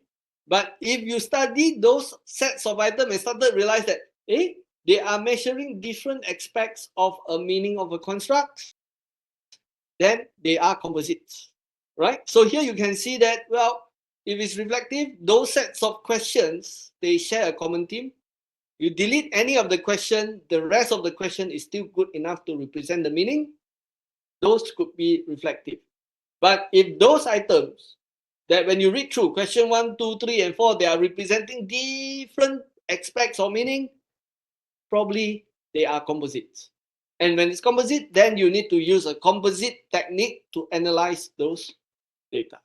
But if you study those sets of items and started to realize that, they are measuring different aspects of a meaning of a construct, then they are composites, right? So here you can see that, well, if it's reflective, those sets of questions, they share a common theme. You delete any of the question, the rest of the question is still good enough to represent the meaning. Those could be reflective. But if those items that when you read through question 1, 2, 3, and 4, they are representing different aspects or meaning, probably they are composites. And when it's composite, then you need to use a composite technique to analyze those data.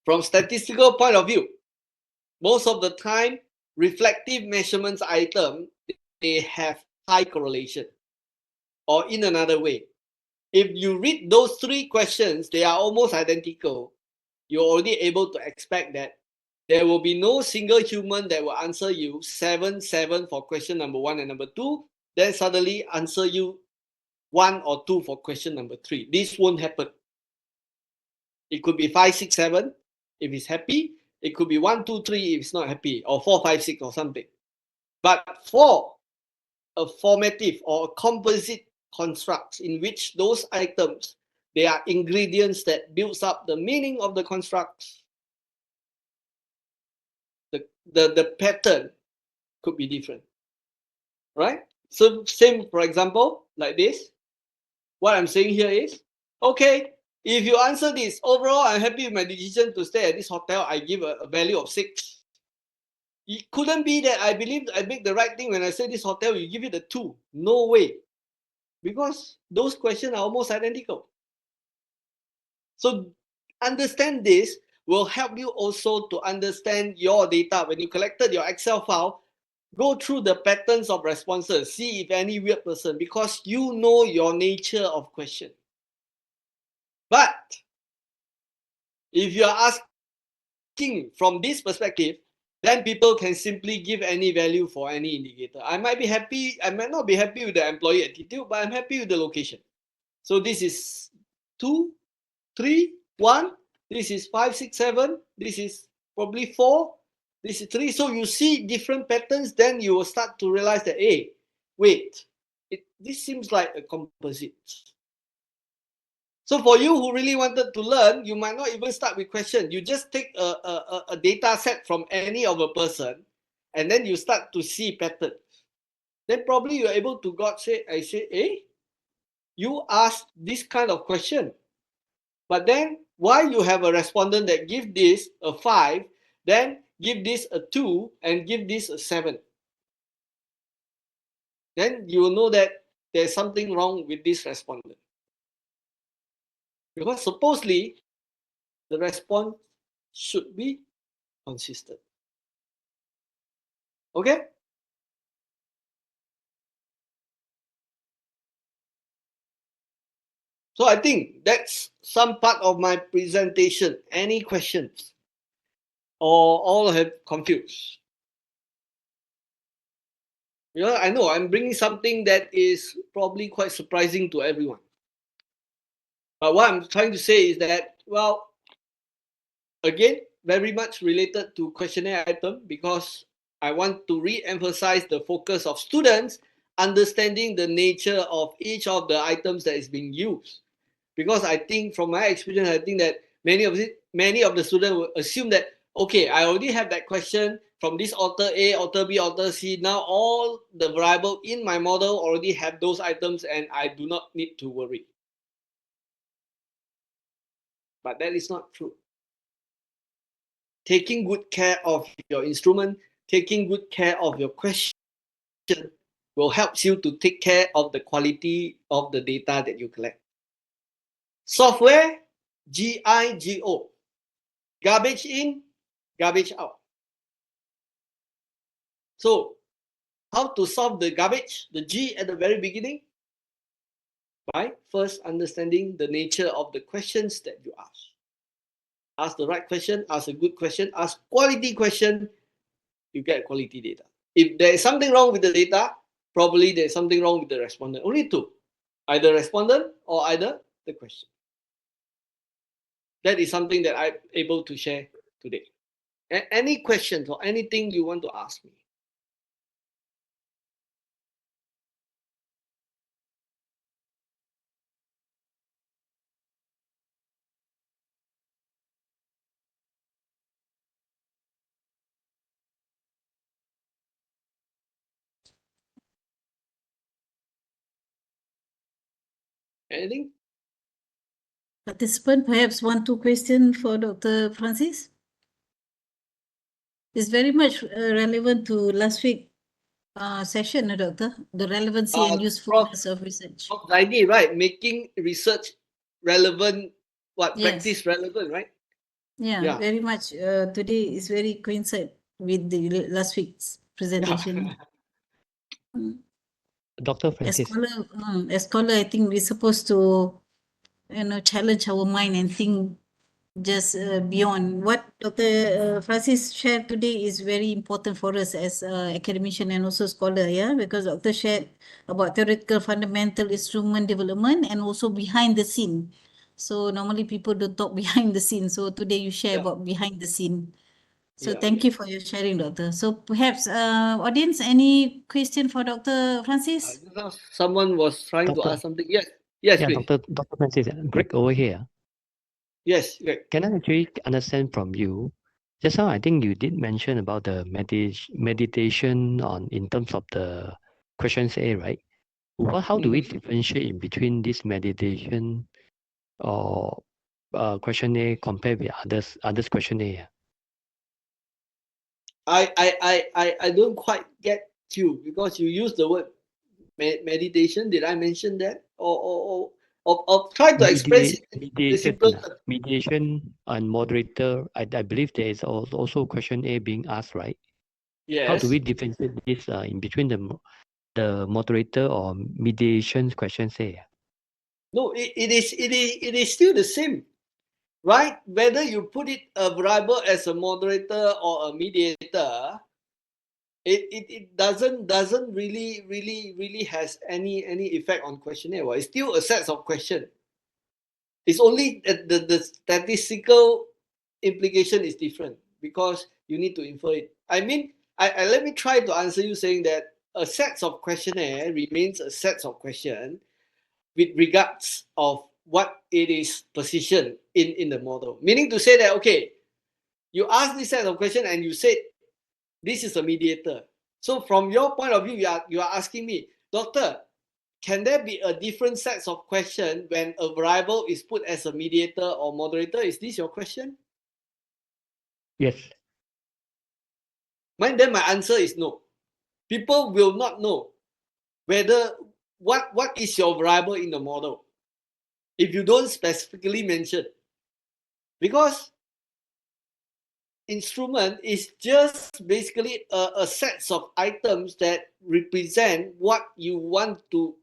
From statistical point of view, most of the time, reflective measurements item, they have high correlation. Or in another way, if you read those three questions, they are almost identical. You're already able to expect that there will be no single human that will answer you 7, 7 for question number 1 and number 2, then suddenly answer you 1 or 2 for question number 3. This won't happen. It could be 5, 6, 7 if he's happy. It could be 1, 2, 3 if he's not happy, or 4, 5, 6 or something. But for a formative or a composite constructs in which those items, they are ingredients that builds up the meaning of the constructs, the pattern could be different, right? So same, for example, like this. What I'm saying here is, okay, if you answer this, overall, I'm happy with my decision to stay at this hotel. I give a value of 6. It couldn't be that I believe I make the right thing when I say this hotel, you give it a 2. No way. Because those questions are almost identical. So understand this will help you also to understand your data. When you collected your Excel file, go through the patterns of responses, see if any weird person, because you know your nature of question. But if you are asking from this perspective, then people can simply give any value for any indicator. I might be happy, I might not be happy with the employee attitude, but I'm happy with the location. So this is 2, 3, 1. this is 5, 6, 7, this is probably 4, this is 3. So you see different patterns, then you will start to realize that, hey, wait, this seems like a composite. So for you who really wanted to learn, you might not even start with question. You just take a data set from any of a person, and then you start to see patterns. Then probably you're able to say, hey, you asked this kind of question. But then why you have a respondent that give this a 5, then give this a 2, and give this a 7? Then you will know that there's something wrong with this respondent. Because supposedly the response should be consistent. Okay? So I think that's some part of my presentation. Any questions? Or all have confused? I know I'm bringing something that is probably quite surprising to everyone. But what I'm trying to say is that, well, again, very much related to questionnaire item, because I want to re-emphasize the focus of students understanding the nature of each of the items that is being used. Because I think from my experience, I think that many of the students will assume that, okay, I already have that question from this author A, author B, author C. Now all the variable in my model already have those items and I do not need to worry. But that is not true. Taking good care of your instrument, taking good care of your question will help you to take care of the quality of the data that you collect. Software, GIGO. Garbage in, garbage out. So, how to solve the garbage, the G at the very beginning? By first understanding the nature of the questions that you ask. Ask the right question, ask a good question, ask quality question, you get quality data. If there is something wrong with the data, probably there's something wrong with the respondent. Only two, either respondent or either the question. That is something that I'm able to share today. Any questions or anything you want to ask me? Anything? Participant, perhaps 1-2 questions for Dr. Francis? It's very much relevant to last week session, Doctor. The relevancy and usefulness of research. The idea, right? Making research relevant, Yes. practice relevant, right? Yeah, very much. Today is very coincide with the last week's presentation. Dr. As Francis. scholar, I think we're supposed to, challenge our mind and think just beyond what Dr. Francis shared today is very important for us as academician and also scholar, yeah, because Dr. shared about theoretical fundamental instrument development and also behind the scene. So normally people don't talk behind the scene. So today you share about behind the scene. So thank you for your sharing, Doctor. So perhaps audience, any question for Dr. Francis? Someone was trying to ask something. Yes, Yeah, Greg. Dr. Francis, Greg over here. Yes, Greg. Can I actually understand from you? Just now, I think you did mention about the meditation in terms of the questions A, right? How do we differentiate in between this meditation or question A compared with others question A? I don't quite get you because you use the word meditation. Did I mention that? Or try to express it in the simplest. Mediation and moderator. I believe there is also question A being asked, right? Yes. How do we differentiate this in between the moderator or mediation question A? No, it is still the same, right? Whether you put it a variable as a moderator or a mediator, it doesn't really has any effect on questionnaire. Well, it's still a set of questions. It's only the statistical implication is different because you need to infer it. I mean, let me try to answer you saying that a set of questionnaire remains a set of question with regards of what it is positioned in the model. Meaning to say that, okay, you ask this set of question and you said, this is a mediator. So from your point of view, you are asking me, doctor, can there be a different sets of question when a variable is put as a mediator or moderator? Is this your question? Yes. Then my answer is no. People will not know whether what is your variable in the model if you don't specifically mention. Because instrument is just basically a set of items that represent what you want to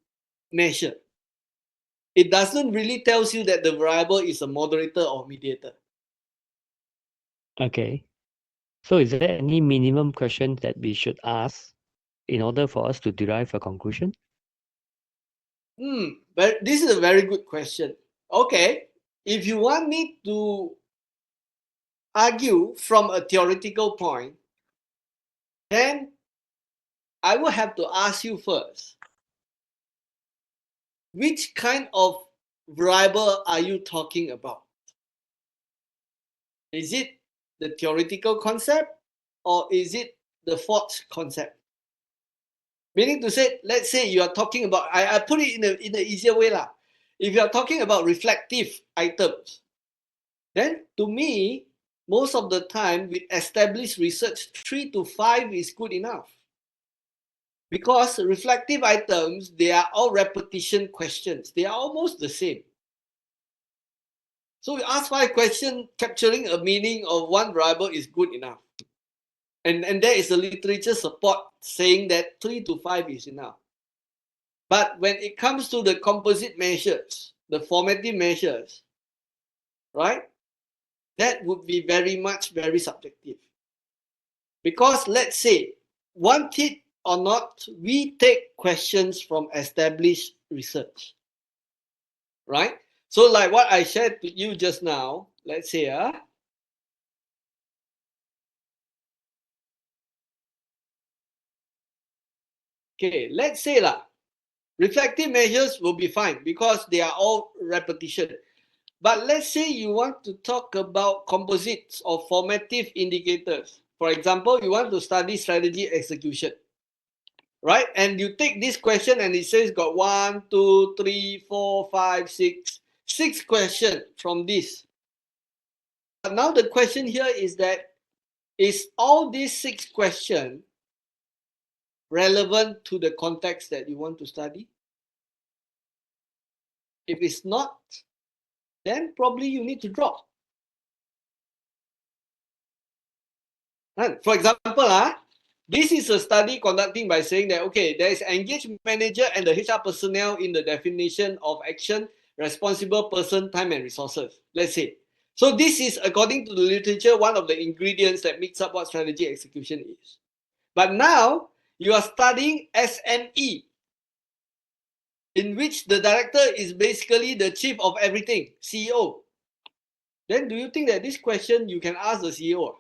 measure. It doesn't really tells you that the variable is a moderator or mediator. Okay. So is there any minimum question that we should ask in order for us to derive a conclusion? But this is a very good question. Okay, if you want me to argue from a theoretical point, then I will have to ask you first, which kind of variable are you talking about? Is it the theoretical concept or is it the Ford's concept? Meaning to say, let's say you are talking about, I put it in an easier way lah. If you are talking about reflective items, then to me, most of the time with established research, 3 to 5 is good enough. Because reflective items, they are all repetition questions. They are almost the same. So we ask 5 questions, capturing a meaning of one variable is good enough. And there is a literature support saying that 3 to 5 is enough. But when it comes to the composite measures, the formative measures, right? That would be very subjective. Because let's say, want it or not, we take questions from established research, right? So like what I shared with you just now, let's say, okay, let's say reflective measures will be fine because they are all repetition. But let's say you want to talk about composites or formative indicators. For example, you want to study strategy execution, right? And you take this question and it says got 1, 2, 3, 4, 5, 6, 6 questions from this. But now the question here is that, is all these 6 questions relevant to the context that you want to study? If it's not, then probably you need to drop. And for example, this is a study conducting by saying that, okay, there is engaged manager and the HR personnel in the definition of action, responsible person, time and resources, let's say. So this is, according to the literature, one of the ingredients that makes up what strategy execution is. But now you are studying SME, in which the director is basically the chief of everything, CEO. Then do you think that this question you can ask the CEO?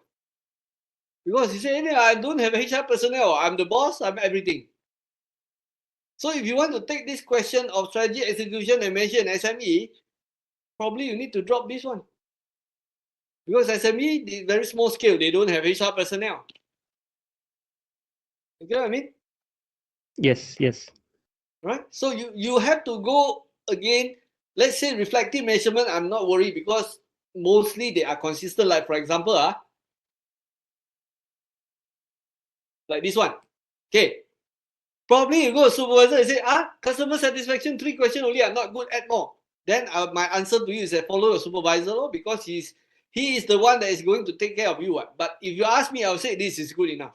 Because he said, hey, I don't have HR personnel. I'm the boss. I'm everything. So if you want to take this question of strategy execution and measure an SME, probably you need to drop this one. Because SME is very small scale. They don't have HR personnel. You get what I mean? Yes, yes. Right? So you have to go again. Let's say reflective measurement, I'm not worried because mostly they are consistent. Like for example, like this one. Okay. Probably you go to supervisor and say, customer satisfaction, 3 questions only are not good, add more. Then my answer to you is that follow your supervisor because he is the one that is going to take care of you. But if you ask me, I'll say this is good enough.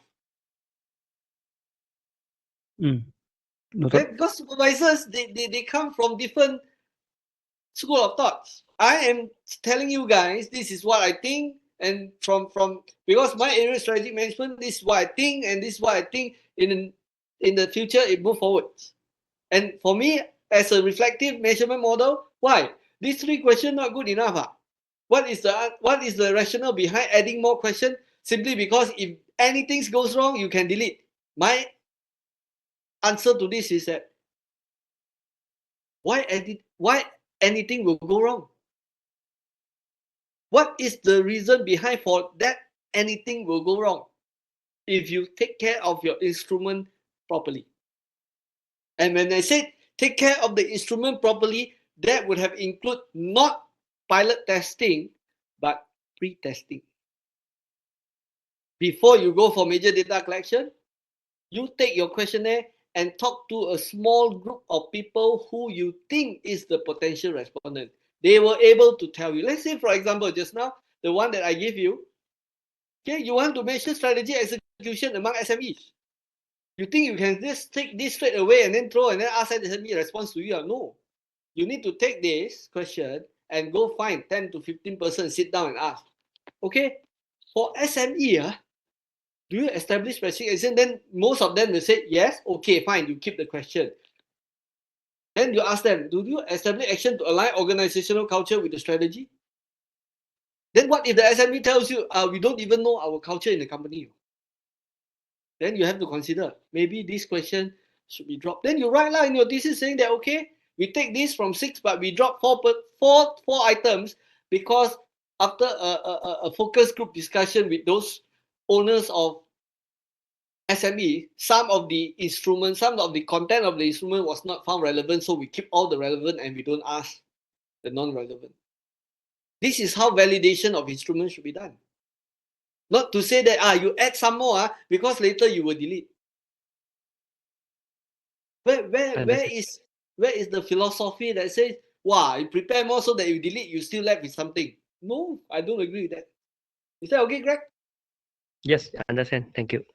Okay? Because supervisors, they come from different school of thoughts. I am telling you guys, this is what I think, and from because my area of strategic management, this is what I think, and this is what I think in the future it move forwards. And for me, as a reflective measurement model, why? These 3 questions not good enough. What is the rationale behind adding more questions? Simply because if anything goes wrong, you can delete. My answer to this is that why anything will go wrong? What is the reason behind for that anything will go wrong if you take care of your instrument properly? And when I said take care of the instrument properly, that would have include not pilot testing, but pre-testing. Before you go for major data collection, you take your questionnaire and talk to a small group of people who you think is the potential respondent. They were able to tell you. Let's say, for example, just now, the one that I give you, okay, you want to measure strategy execution among SMEs. You think you can just take this straight away and then throw and then ask SME response to you? No. You need to take this question and go find 10 to 15%, sit down and ask. Okay, for SME, do you establish specific action? Then most of them will say, yes, okay, fine, you keep the question. Then you ask them, do you establish action to align organizational culture with the strategy? Then what if the SME tells you, we don't even know our culture in the company? Then you have to consider, maybe this question should be dropped. Then you write in your thesis saying that, okay, we take this from 6, but we drop four items because after a focus group discussion with those owners of SME, some of the instruments, some of the content of the instrument was not found relevant, so we keep all the relevant and we don't ask the non-relevant. This is how validation of instruments should be done. Not to say that you add some more because later you will delete. Where is the philosophy that says, wow, you prepare more so that you delete, you still left with something? No, I don't agree with that. Is that okay, Greg? Yes, I understand. Thank you.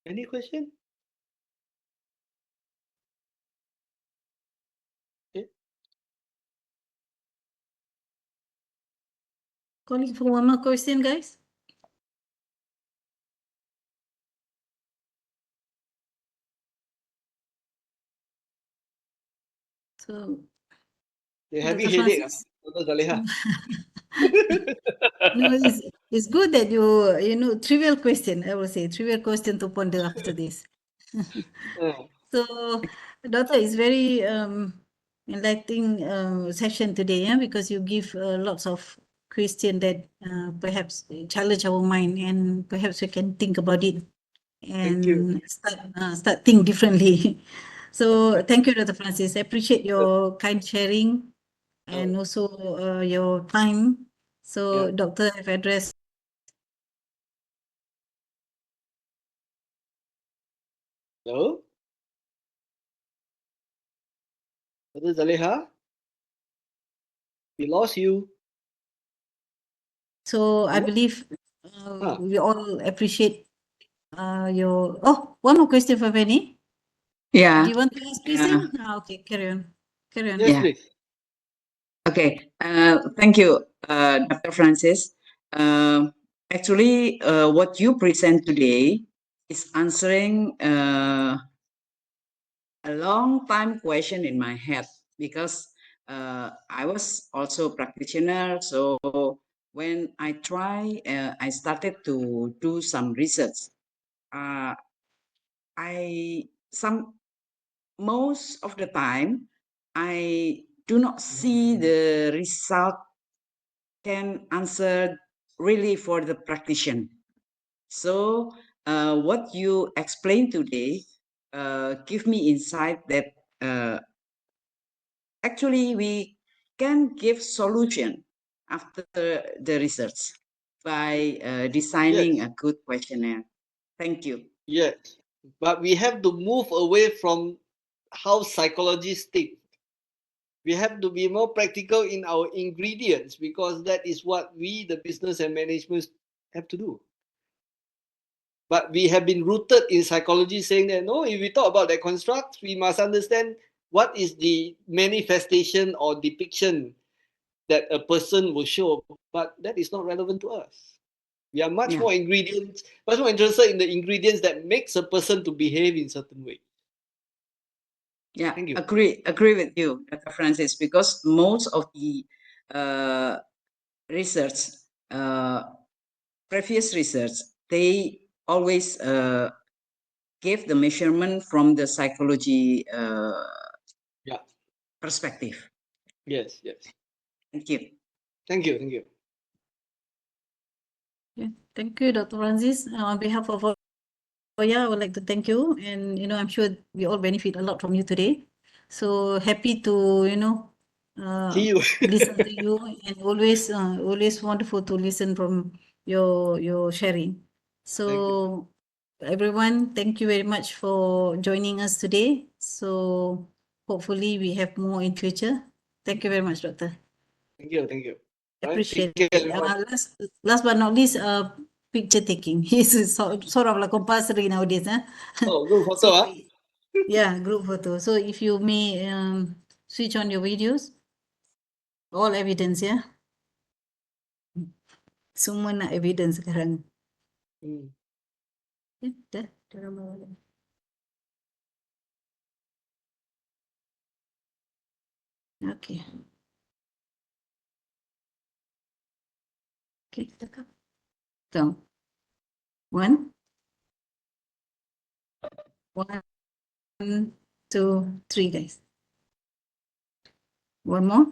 Any question? Okay. Calling for one more question, guys. So, They're having Dr. headache, Francis? Dr. Zaleha. No, it's good that trivial question, I will say, trivial question to ponder after this. So, Doctor, it's very enlightening session today, because you give lots of question that perhaps challenge our mind, and perhaps we can think about it Thank you. and start think differently. So, thank you, Dr. Francis. I appreciate your kind sharing and also your time. So, Doctor, have addressed. Hello? Dr. Zaleha? We lost you. So I Hello? believe we all appreciate your. Oh, one more question for Penny. Yeah. Do you want to ask question? Okay, carry on. Carry on. Yes, Yeah. please. Okay. Thank you, Dr. Francis. Actually, what you present today is answering a long time question in my head, because I was also a practitioner. So when I I started to do some research. Most of the time, I do not see the result can answer really for the practitioner. So what you explained today give me insight that actually we can give solution after the research by designing Yes. a good questionnaire. Thank you. Yes. But we have to move away from how psychologists think. We have to be more practical in our ingredients, because that is what we, the business and management, have to do. But we have been rooted in psychology saying that, no, if we talk about that construct, we must understand what is the manifestation or depiction that a person will show. But that is not relevant to us. We are much more interested in the ingredients that makes a person to behave in certain way. Yeah, Thank you. agree with you, Dr. Francis, because most of the research, previous research, they always give the measurement from the psychology Yeah. perspective. Yes, yes. Thank you. Thank you, thank you. Yeah, thank you, Dr. Francis. On behalf of Oya, I would like to thank you, and I'm sure we all benefit a lot from you today. So happy to See you. listen to you, and always wonderful to listen from your sharing. So everyone, thank you very much for joining us today. So hopefully we have more in future. Thank you very much, Doctor. Thank you, thank you. Right, Appreciate take care, it. everyone. Last but not least, picture taking is sort of like compulsory nowadays. Oh, group photo, So ah? yeah, group photo. So if you may switch on your videos, all evidence, yeah. Semua nak evidence sekarang. Hmm. Ya, dah. Diorang bawa dah. Okay. Okay, cakap. So, one, 2, 3, guys. One more.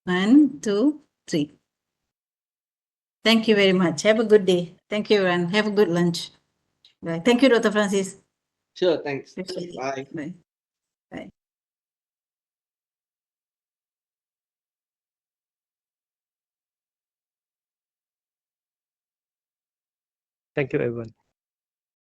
1, 2, 3. Thank you very much. Have a good day. Thank you, everyone. Have a good lunch. Bye. Thank you, Dr. Francis. Sure, thanks. Appreciate it. Bye. Bye. Bye. Thank you, everyone.